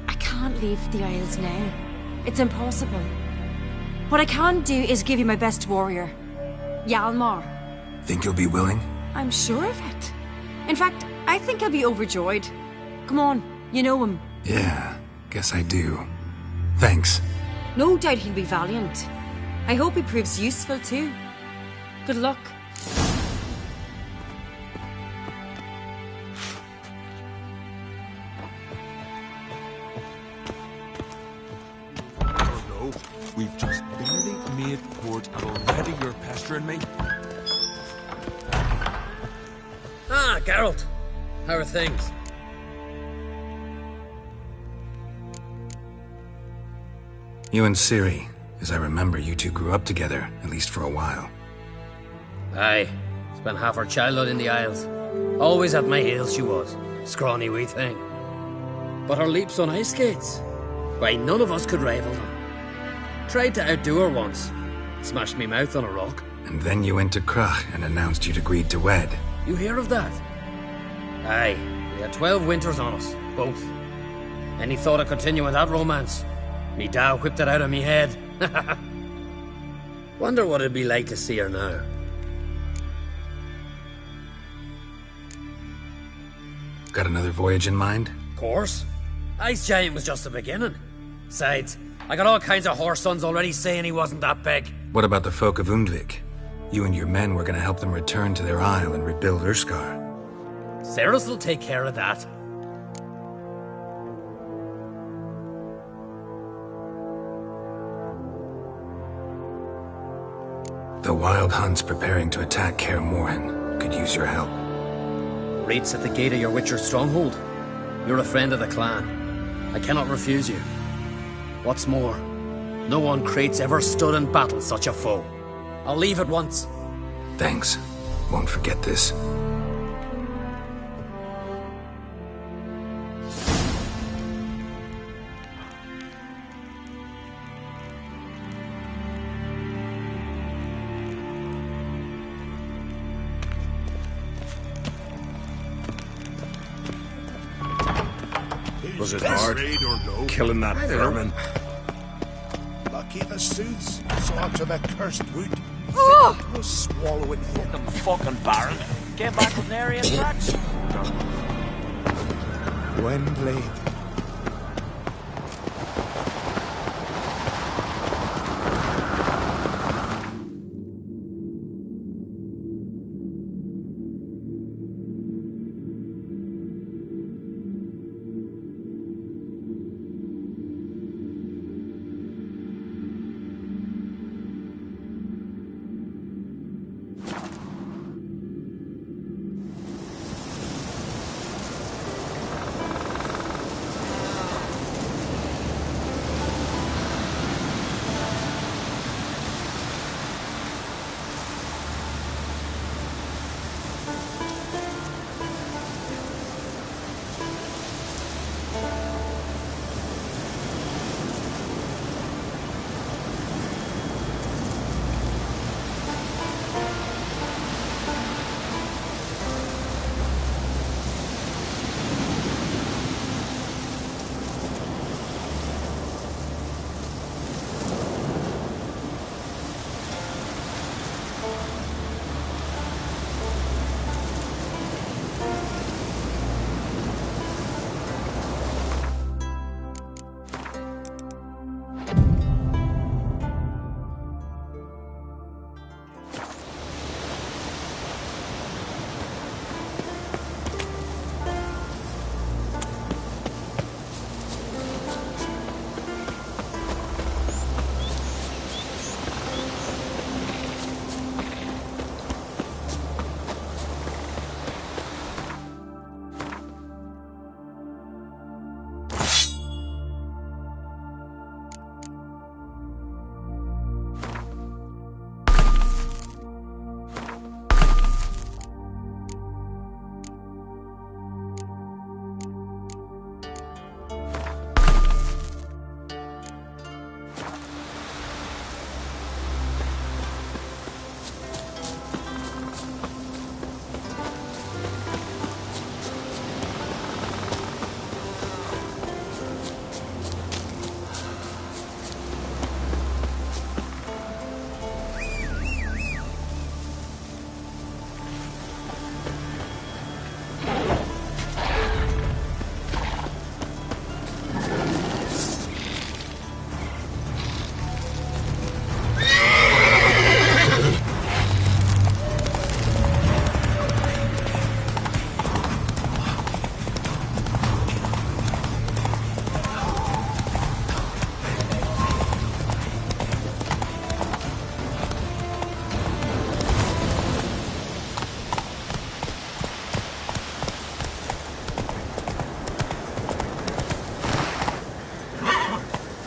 I can't leave the Isles now. It's impossible. What I can do is give you my best warrior, Hjalmar. Think you'll be willing? I'm sure of it. In fact, I think he'll be overjoyed. Come on, you know him. Yeah, guess I do. Thanks. No doubt he'll be valiant. I hope he proves useful too. Good luck. We've just barely made port and already you're pestering me. Ah, Geralt. How are things? You and Ciri. As I remember, you two grew up together, at least for a while. Aye. Spent half her childhood in the Isles. Always at my heels she was. Scrawny wee thing. But her leaps on ice skates? Why, none of us could rival them. Tried to outdo her once. Smashed me mouth on a rock. And then you went to Crach and announced you'd agreed to wed. You hear of that? Aye. We had 12 winters on us, both. Any thought of continuing that romance? Me da whipped it out of me head. Wonder what it'd be like to see her now. Got another voyage in mind? Course. Ice Giant was just the beginning. Besides, I got all kinds of horse sons already saying he wasn't that big. What about the folk of Undvik? You and your men were gonna help them return to their isle and rebuild Urskar. Cerys will take care of that. The Wild Hunt's preparing to attack Kaer Morhen. Could use your help. Raid's at the gate of your Witcher stronghold. You're a friend of the clan. I cannot refuse you. What's more, no one Krait's ever stood in battle such a foe. I'll leave at once. Thanks. Won't forget this. Was it hard? Killing that vermin? Lucky the suits, talk to the cursed root. Oh! We'll swallow it. Fucking Baron. Came back with an area of tracks. Gwynbleidd.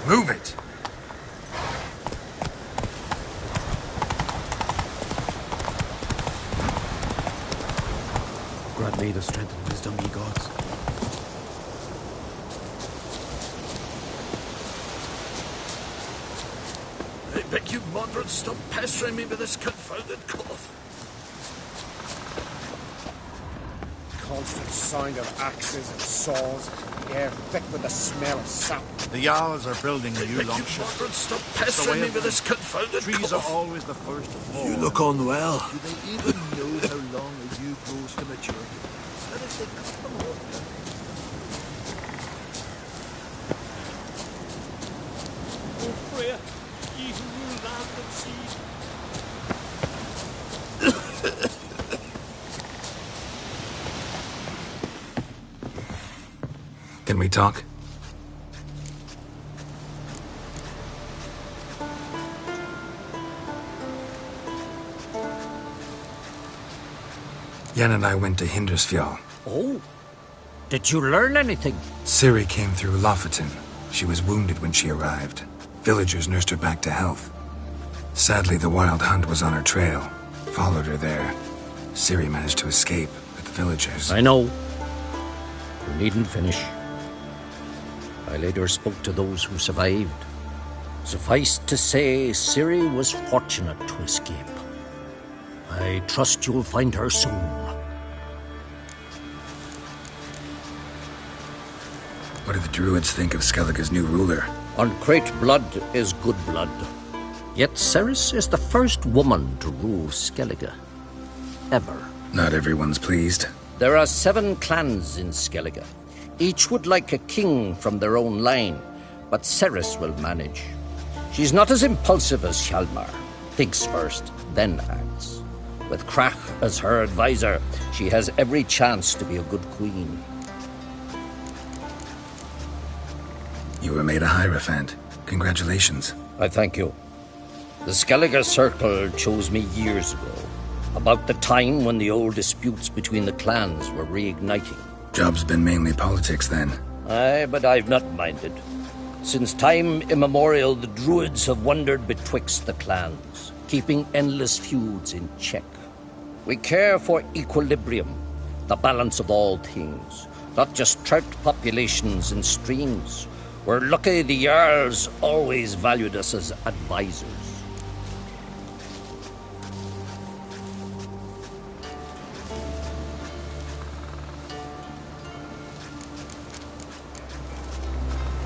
Move it! Grant me the strength and wisdom, ye gods. I beg you, Modred, stop pestering me with this confounded cough. Constant sound of axes and saws. Air thick with the smell of sap. The Jarls are building a new longship. Modred, stop pestering me with this confounded Trees cough. are always the first to fall. You look unwell. Do they even know how long a yew grows to maturity? How does they cut them off? Oh, Freya, ye who rule land and sea. Can we talk? Yen and I went to Hindersfjall. Oh? Did you learn anything? Ciri came through Lofoten. She was wounded when she arrived. Villagers nursed her back to health. Sadly, the Wild Hunt was on her trail. Followed her there. Ciri managed to escape, but the villagers... I know. You needn't finish. I later spoke to those who survived. Suffice to say, Ciri was fortunate to escape. I trust you'll find her soon. What do the Druids think of Skellige's new ruler? Uncrate blood is good blood. Yet Cerys is the first woman to rule Skellige. Ever. Not everyone's pleased. There are 7 clans in Skellige. Each would like a king from their own line, but Cerys will manage. She's not as impulsive as Hjalmar. Thinks first, then acts. With Krach as her advisor, she has every chance to be a good queen. You were made a Hierophant. Congratulations. I thank you. The Skellige Circle chose me years ago, about the time when the old disputes between the clans were reigniting. Job's been mainly politics then. Aye, but I've not minded. Since time immemorial, the Druids have wandered betwixt the clans, keeping endless feuds in check. We care for equilibrium, the balance of all things, not just trout populations and streams. We're lucky the Jarls always valued us as advisors.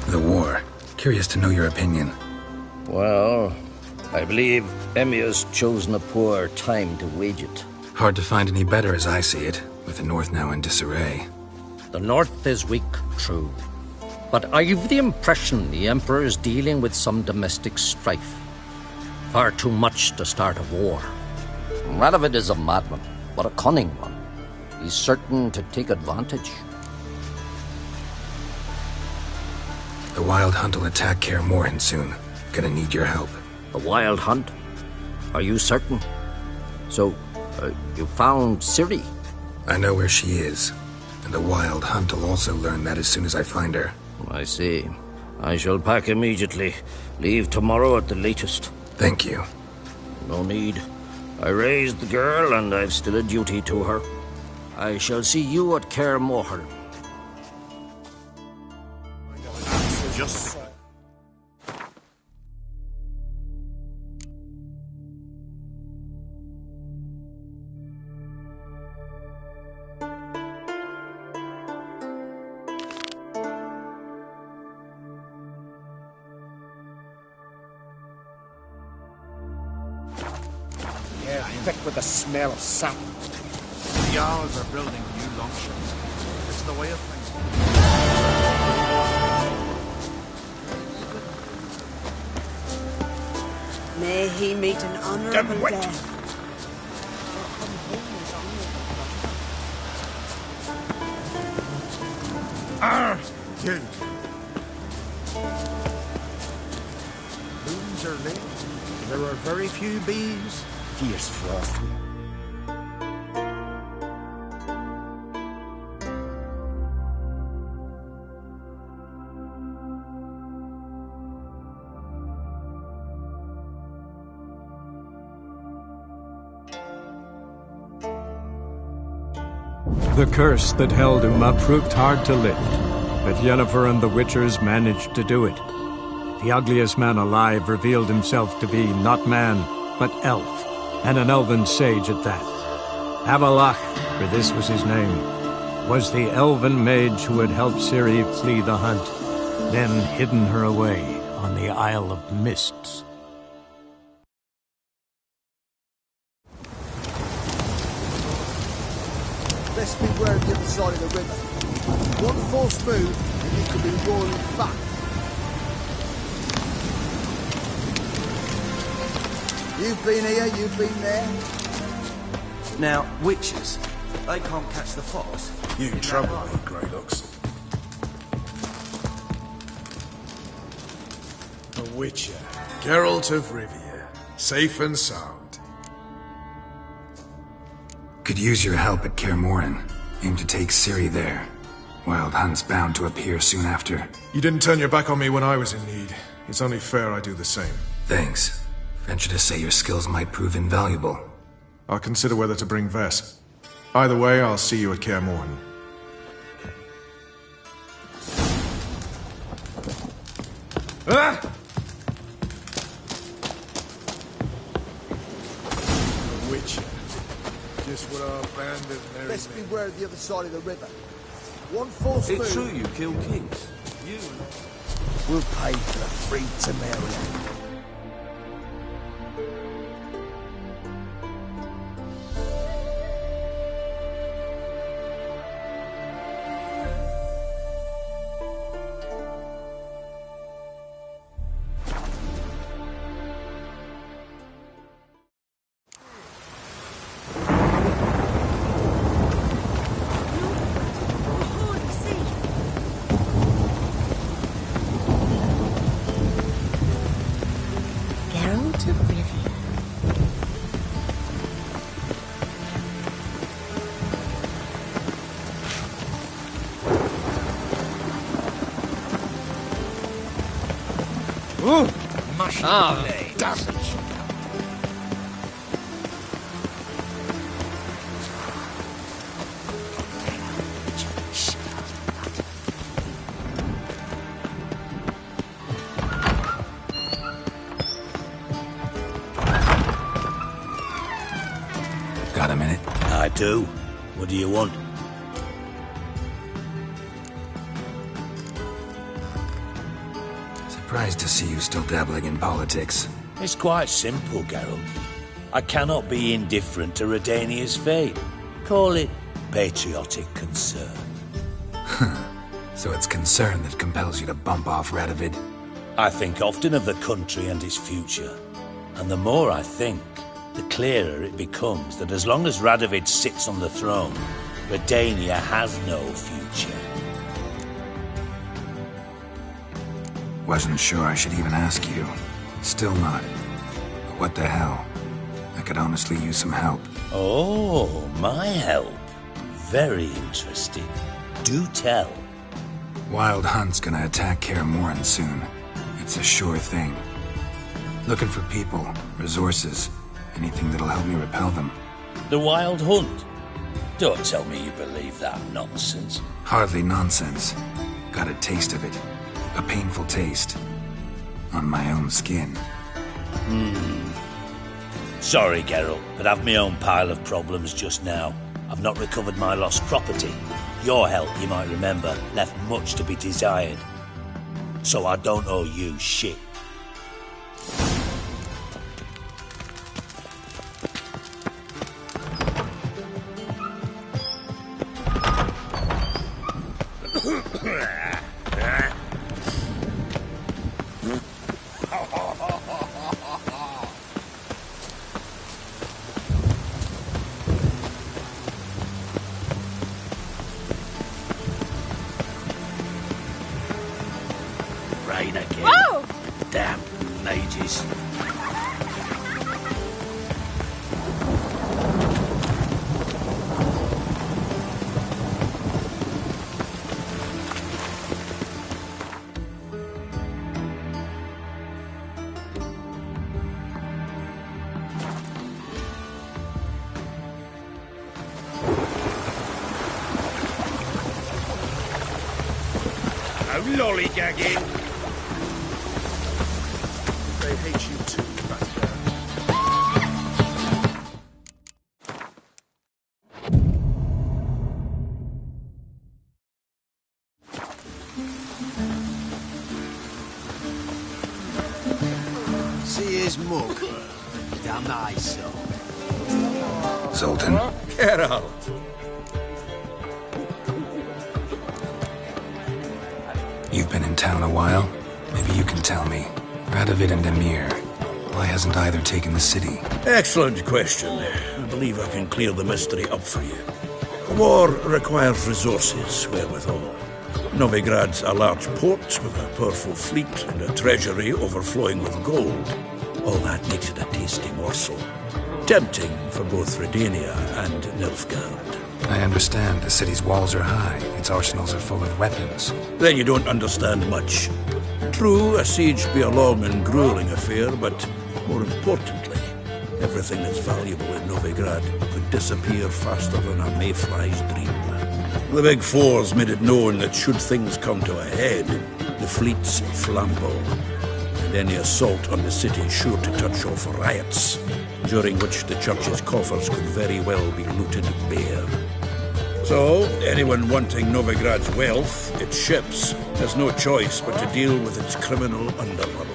The war. Curious to know your opinion. Well, I believe Emmir's chosen a poor time to wage it. Hard to find any better as I see it, with the North now in disarray. The North is weak, true. But I've the impression the Emperor is dealing with some domestic strife. Far too much to start a war. Radovid is a madman, but a cunning one. He's certain to take advantage. The Wild Hunt will attack Kaer Morhen soon. Gonna need your help. The Wild Hunt? Are you certain? So, you found Ciri? I know where she is. And the Wild Hunt will also learn that as soon as I find her. I see. I shall pack immediately. Leave tomorrow at the latest. Thank you. No need. I raised the girl, and I've still a duty to her. I shall see you at Kaer Morhen. Just... Yeah, thick with the smell of sap. The Jarls are building new longships. It's the way of things. May he meet an honorable death. You. Blooms are lit. There are very few bees. Fierce frost. The curse that held Uma proved hard to lift, but Yennefer and the Witchers managed to do it. The ugliest man alive revealed himself to be not man, but elf, and an elven sage at that. Avallac'h, for this was his name, was the elven mage who had helped Ciri flee the hunt, then hidden her away on the Isle of Mists. Best beware of the other side of the river. One false move, and you could be roaring fat. You've been here, you've been there. Now, witches, they can't catch the fox. You trouble me, Greylocks. A Witcher, Geralt of Rivia, safe and sound. Could use your help at Kaer Morhen. Aim to take Ciri there. Wild Hunt's bound to appear soon after. You didn't turn your back on me when I was in need. It's only fair I do the same. Thanks. Venture to say your skills might prove invaluable. I'll consider whether to bring Vess. Either way, I'll see you at Kaer Morhen. Ah! Witcher. Just what our band of merry men. Best beware of the other side of the river. One false move. It's true you kill kings. You will pay for a free Temerian. Ooh, mushy damn. Got a minute? I do. What do you want? Surprised to see you still dabbling in politics. It's quite simple, Geralt. I cannot be indifferent to Redania's fate. Call it patriotic concern. So it's concern that compels you to bump off Radovid? I think often of the country and its future. And the more I think, the clearer it becomes that as long as Radovid sits on the throne, Redania has no future. Wasn't sure I should even ask you. Still not. But what the hell? I could honestly use some help. Oh, my help. Very interesting. Do tell. Wild Hunt's gonna attack Kaer Morhen soon. It's a sure thing. Looking for people, resources, anything that'll help me repel them. The Wild Hunt? Don't tell me you believe that nonsense. Hardly nonsense. Got a taste of it. A painful taste. On my own skin. Sorry, Geralt, but I've my own pile of problems just now. I've not recovered my lost property. Your help, you might remember, left much to be desired. So I don't owe you shit. Rain again. Whoa! Damn mages. No lollygagging. They hate you too, See his mug? Damn nice, so. Zoltan? Geralt. You've been in town a while. Maybe you can tell me. Radovid and Emir. Why hasn't either taken the city? Excellent question. I believe I can clear the mystery up for you. War requires resources, wherewithal. Novigrad's a large port with a powerful fleet and a treasury overflowing with gold. All that makes it a tasty morsel. Tempting for both Redania and Nilfgaard. I understand. The city's walls are high. Its arsenals are full of weapons. Then you don't understand much. True, a siege be a long and grueling affair, but more importantly, everything that's valuable in Novigrad could disappear faster than a mayfly's dream. The Big Four's made it known that should things come to a head, the fleet's flambeau, and any assault on the city is sure to touch off riots, during which the church's coffers could very well be looted bare. So, anyone wanting Novigrad's wealth, its ships, has no choice but to deal with its criminal underworld.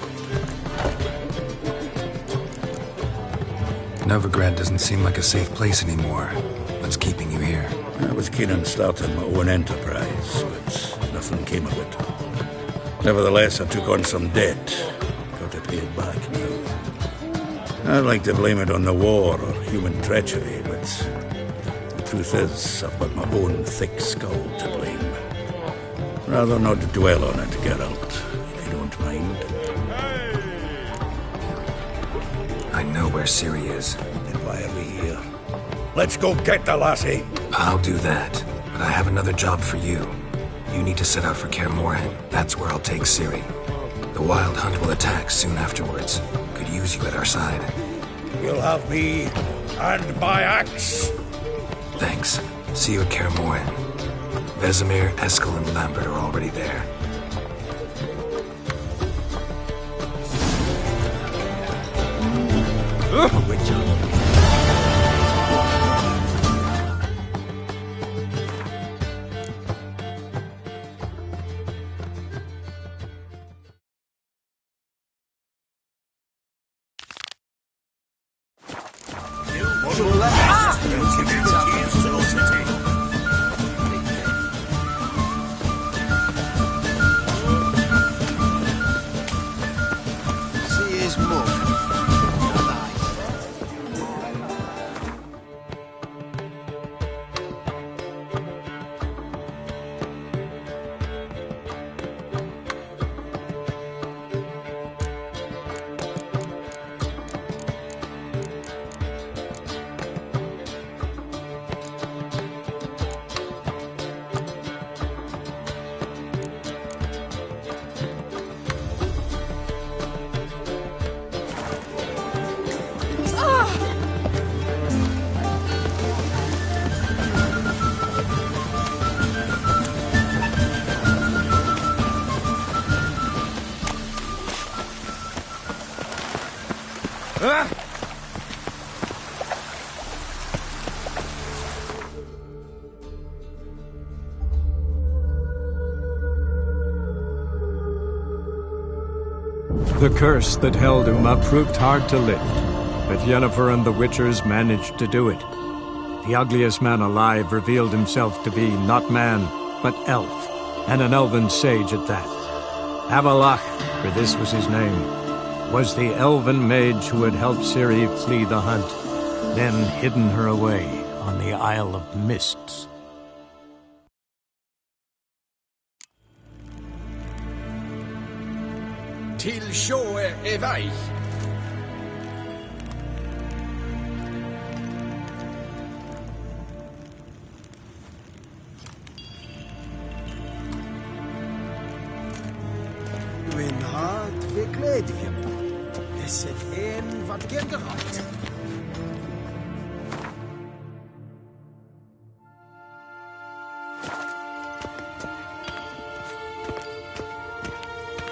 Novigrad doesn't seem like a safe place anymore. What's keeping you here? I was keen on starting my own enterprise, but nothing came of it. Nevertheless, I took on some debt. Got to pay it back now. I'd like to blame it on the war or human treachery, but the truth is, I've got my own thick skull to blame. Rather not dwell on it, Geralt, if you don't mind. I know where Ciri is. Then why are we here? Let's go get the lassie! I'll do that, but I have another job for you. You need to set out for Kaer Morhen. That's where I'll take Ciri. The Wild Hunt will attack soon afterwards. Could use you at our side. You'll have me and my axe. Thanks. See you at Kaer Morhen. Vesemir, Eskel, and Lambert are already there. See his mug. The curse that held Uma proved hard to lift, but Yennefer and the Witchers managed to do it. The ugliest man alive revealed himself to be not man, but elf, and an elven sage at that. Avallac'h, for this was his name, was the elven mage who had helped Ciri flee the hunt, then hidden her away on the Isle of Mists. Til sjøe vei. Min hat vi gleder meg. Disse en var generelt.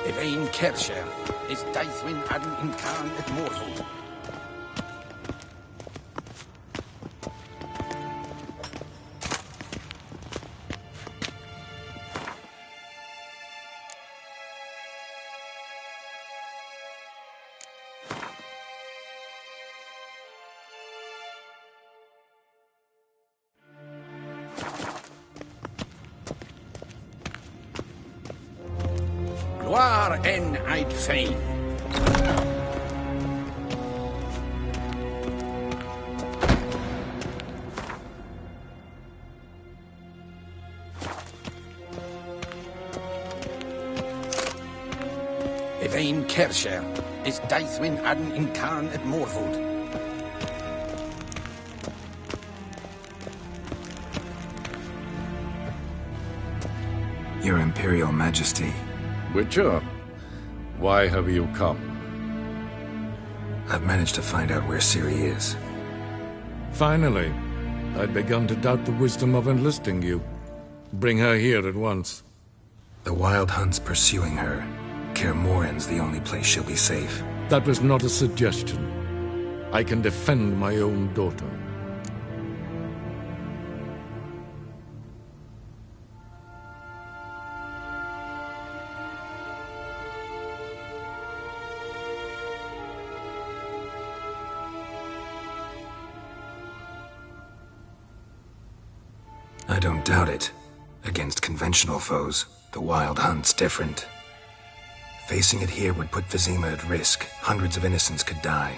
Evain Kershire is Daithwin Adden in Khan at Morthul. Gloire en Eid Fein. Evain Kershire is Daithwin Adden in Khan at Morthul. Your Imperial Majesty. Witcher, why have you come? I've managed to find out where Ciri is. Finally. I'd begun to doubt the wisdom of enlisting you. Bring her here at once. The Wild Hunt's pursuing her. Kaer Morhen's the only place she'll be safe. That was not a suggestion. I can defend my own daughter. I don't doubt it. Against conventional foes, the Wild Hunt's different. Facing it here would put Vizima at risk. Hundreds of innocents could die.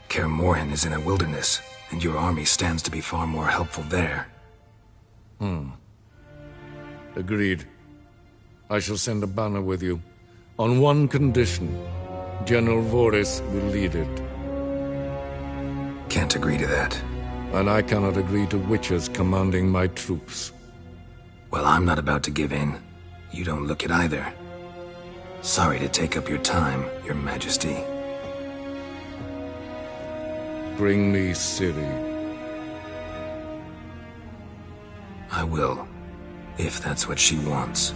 Kaer Morhen is in a wilderness, and your army stands to be far more helpful there. Agreed. I shall send a banner with you. On one condition. General Voris will lead it. Can't agree to that. And I cannot agree to Witchers commanding my troops. Well, I'm not about to give in. You don't look it either. Sorry to take up your time, Your Majesty. Bring me Ciri. I will, if that's what she wants.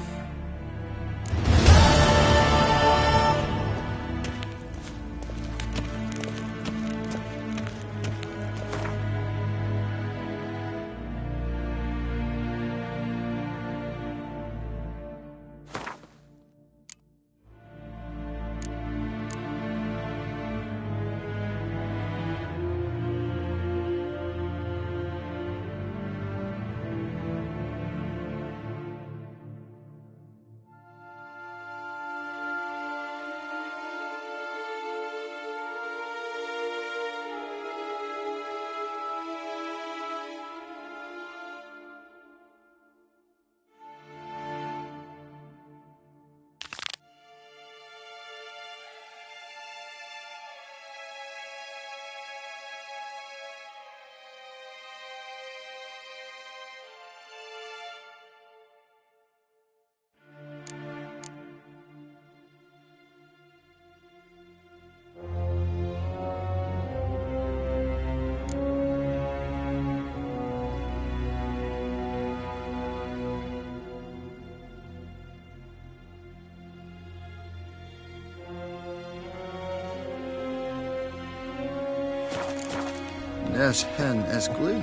Nes hen es glyn.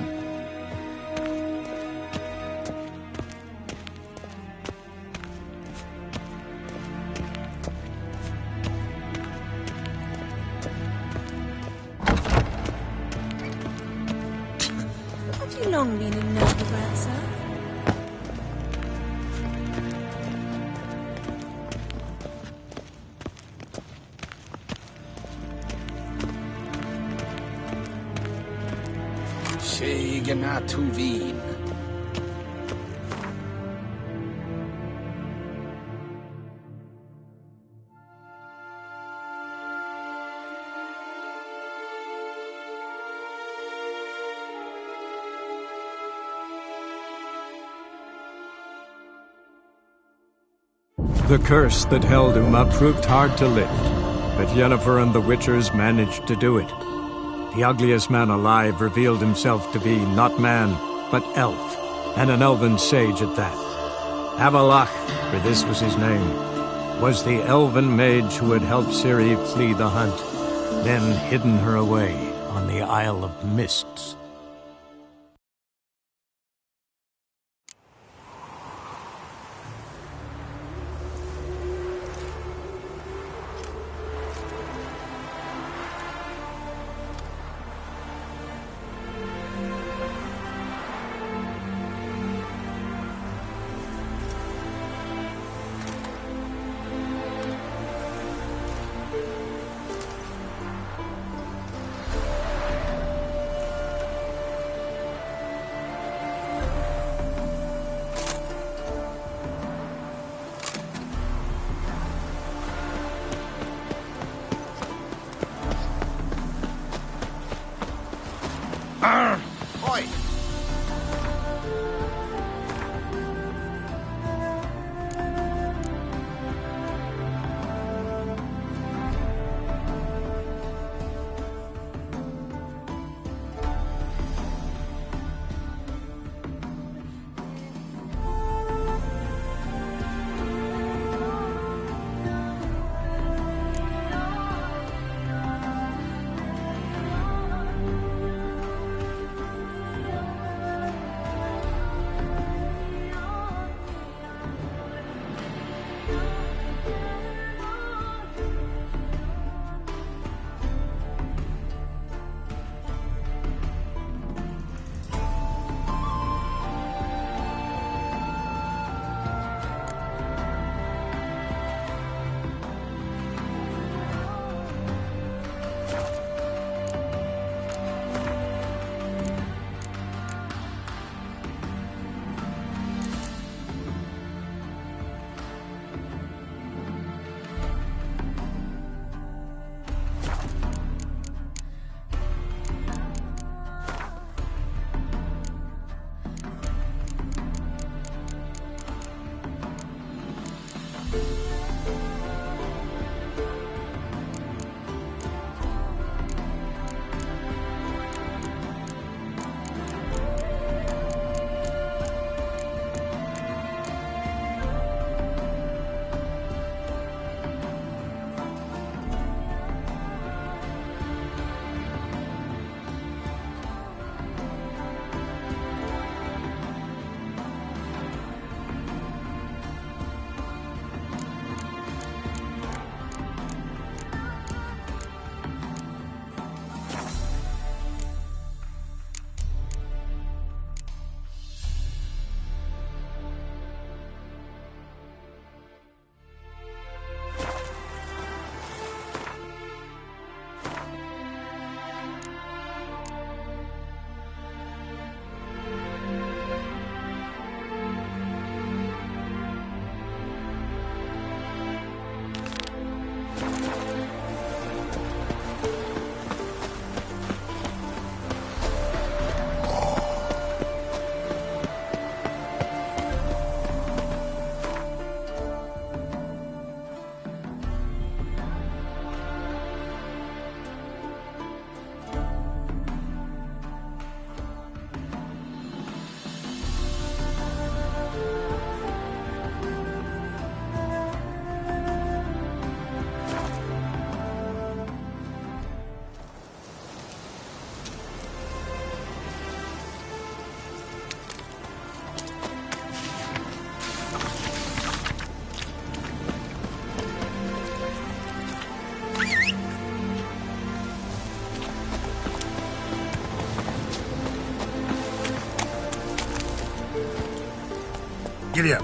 Have you long been in Novigrad, sir? Tuvin. The curse that held Uma proved hard to lift, but Yennefer and the Witchers managed to do it. The ugliest man alive revealed himself to be not man, but elf, and an elven sage at that. Avallac'h, for this was his name, was the elven mage who had helped Ciri flee the hunt, then hidden her away on the Isle of Mists. Giddy up.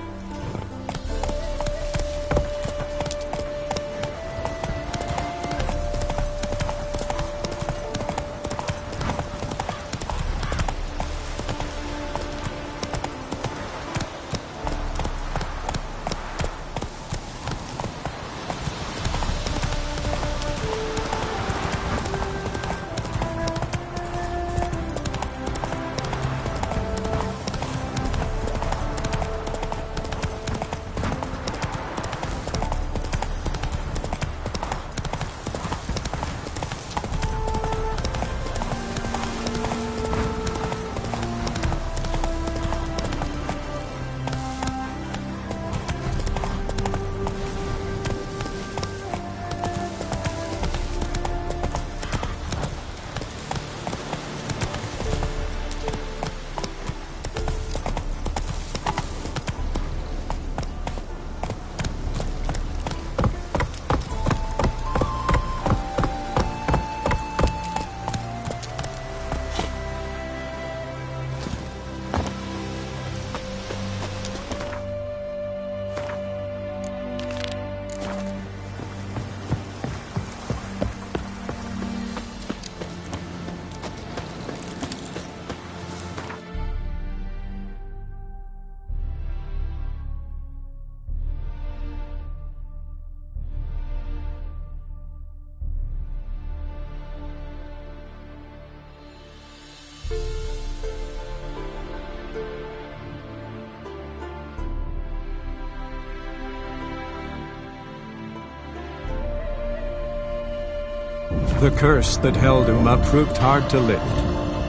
The curse that held Uma proved hard to lift,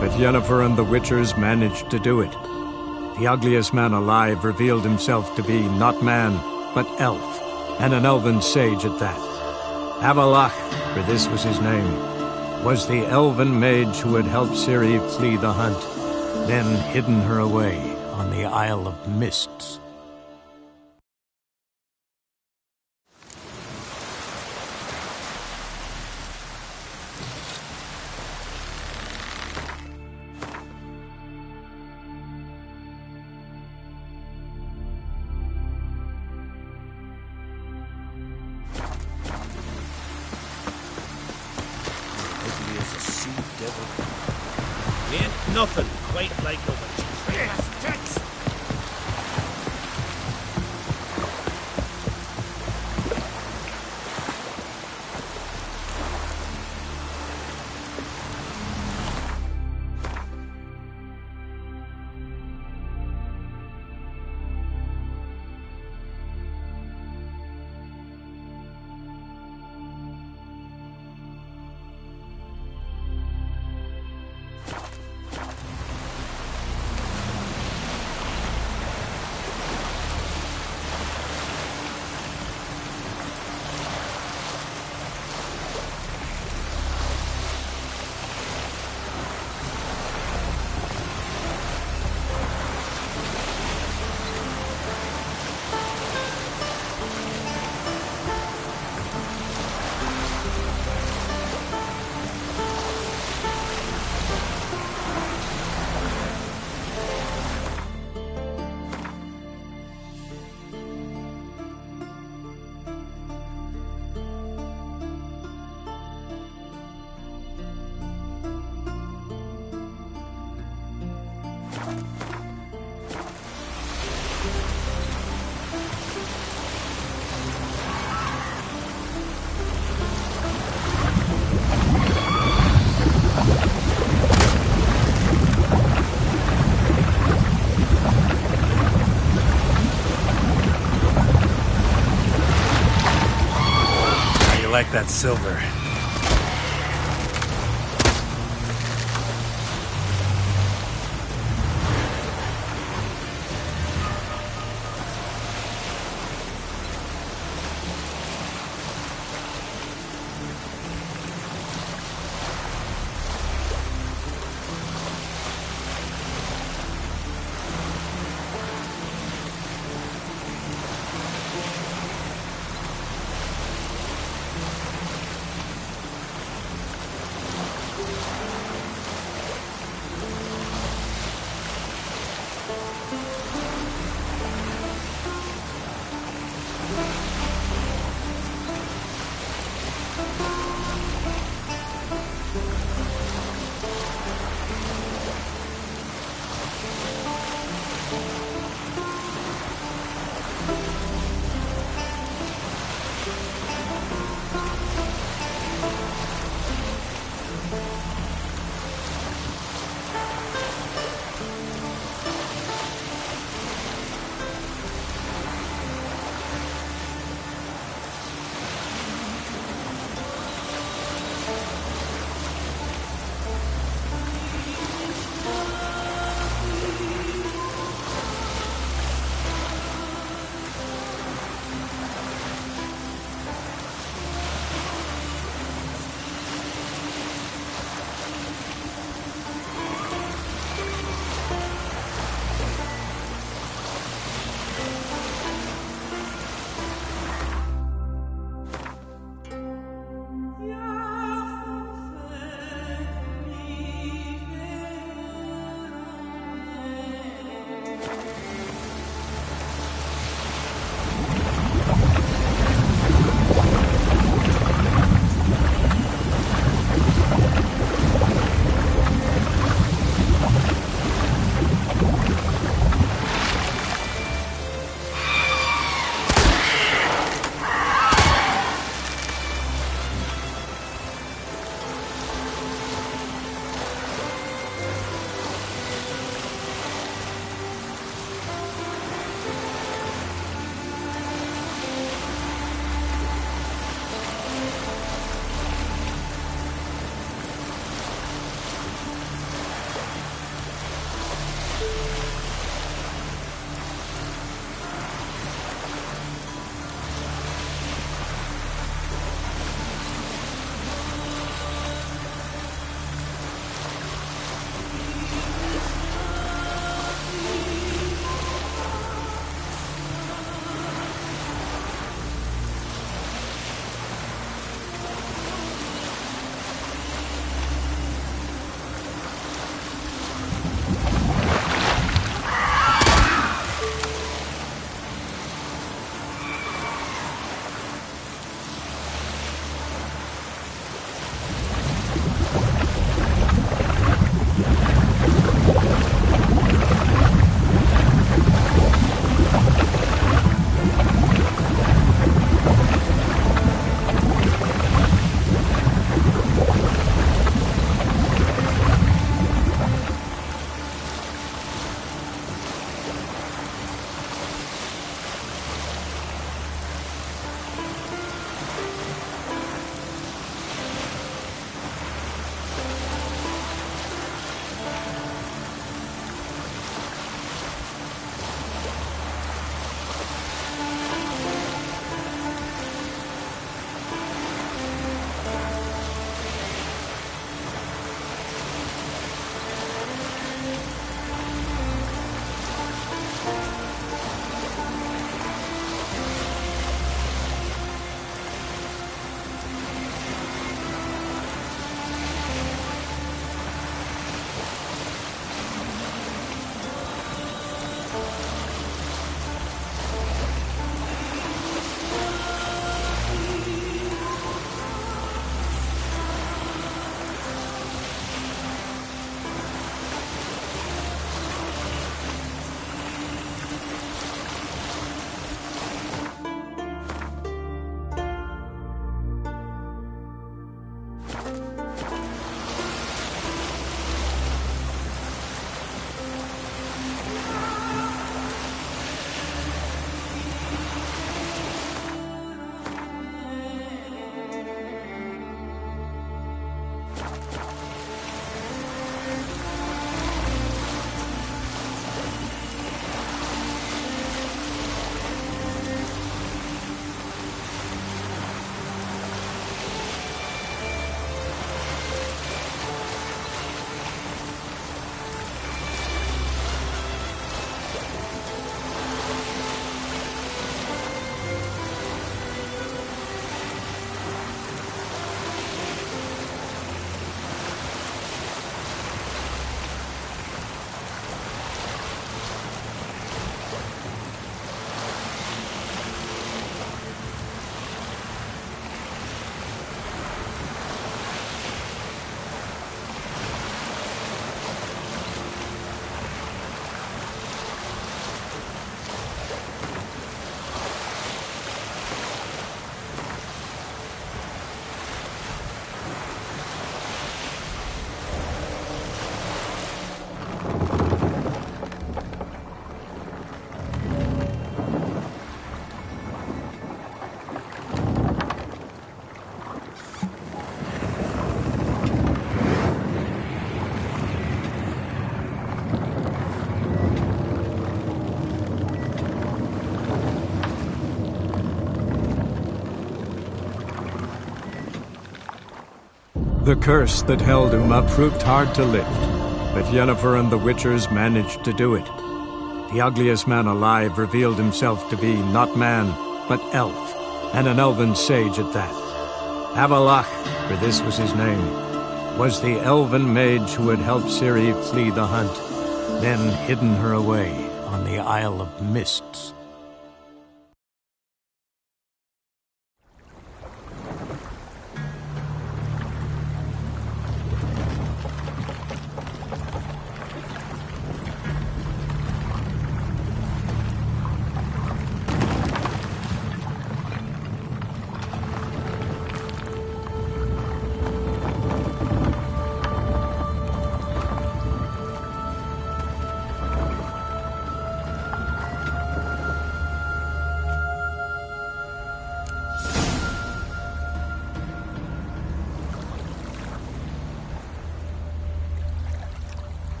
but Yennefer and the Witchers managed to do it. The ugliest man alive revealed himself to be not man, but elf, and an elven sage at that. Avallac'h, for this was his name, was the elven mage who had helped Ciri flee the hunt, then hidden her away on the Isle of Mists. Nothing quite like a witch. Yes, tits! Like that silver. The curse that held Uma proved hard to lift, but Yennefer and the Witchers managed to do it. The ugliest man alive revealed himself to be not man, but elf, and an elven sage at that. Avallac'h, for this was his name, was the elven mage who had helped Ciri flee the hunt, then hidden her away on the Isle of Mists.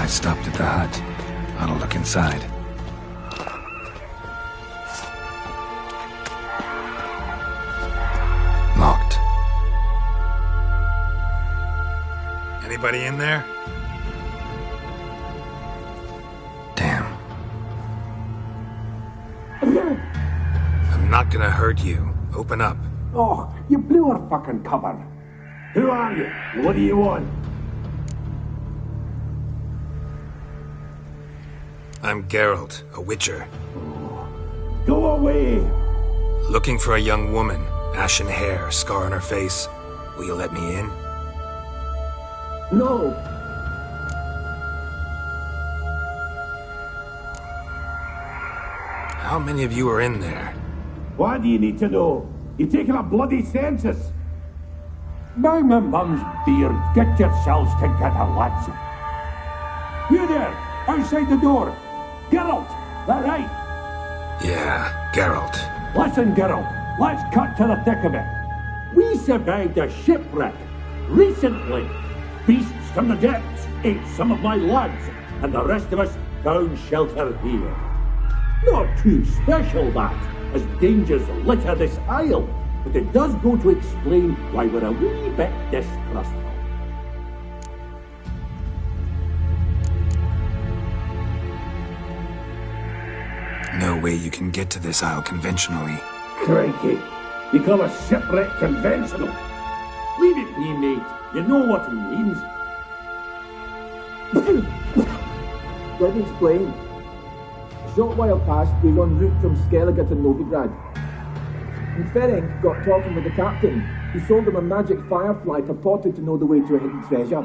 I stopped at the hut. I'll look inside. Locked. Anybody in there? Damn. I'm not gonna hurt you. Open up. Oh, you blew our fucking cover. Who are you? What do you want? I'm Geralt, a Witcher. Go away! Looking for a young woman. Ashen hair, scar on her face. Will you let me in? No. How many of you are in there? Why do you need to know? You're taking a bloody census. By my mum's beard, get yourselves together, lads. You there, outside the door. Geralt, that right? Yeah, Geralt. Listen, Geralt, let's cut to the thick of it. We survived a shipwreck recently. Beasts from the depths ate some of my lads, and the rest of us found shelter here. Not too special, that, as dangers litter this isle, but it does go to explain why we're a wee bit distrustful. No way you can get to this isle conventionally. Crikey, you call a shipwreck conventional? Leave it be, mate. You know what he means. Let me explain. A short while past, we were en route from Skellige to Novigrad. And Ferenc got talking with the captain, who sold him a magic firefly purported to know the way to a hidden treasure.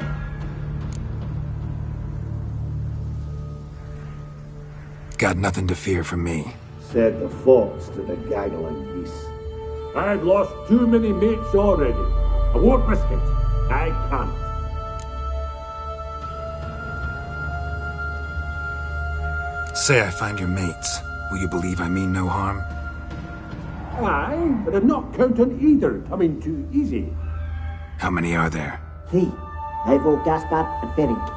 Got nothing to fear from me. Said the fox to the gaggling geese. I've lost too many mates already. I won't risk it. I can't. Say I find your mates. Will you believe I mean no harm? Aye, but I'm not counting either coming too easy. How many are there? 3. Ivo, Gaspard, and Ferenc.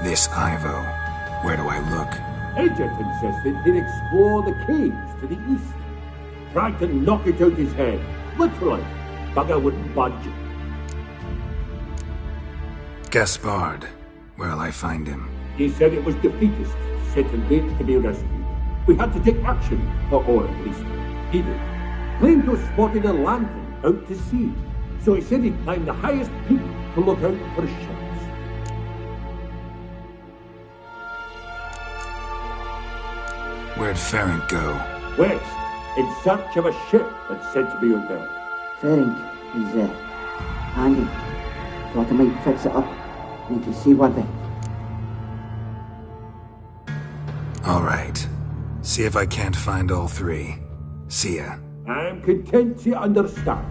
This Ivo. Where do I look? Edget insisted he'd explore the caves to the east. Tried to knock it out his head. Literally. Bugger wouldn't budge. Gaspard. Where'll I find him? He said it was defeatist, set and wait to be rescued. We had to take action, or at least he did. Claimed to have spotted a lantern out to sea, so he said he'd climb the highest peak to look out for ships. Where'd Ferenc go? West, in search of a ship that's said to be out there. Ferenc is, hanging. Thought I might fix it up. Need to see one thing. All right. See if I can't find all 3. See ya. I'm content to understand.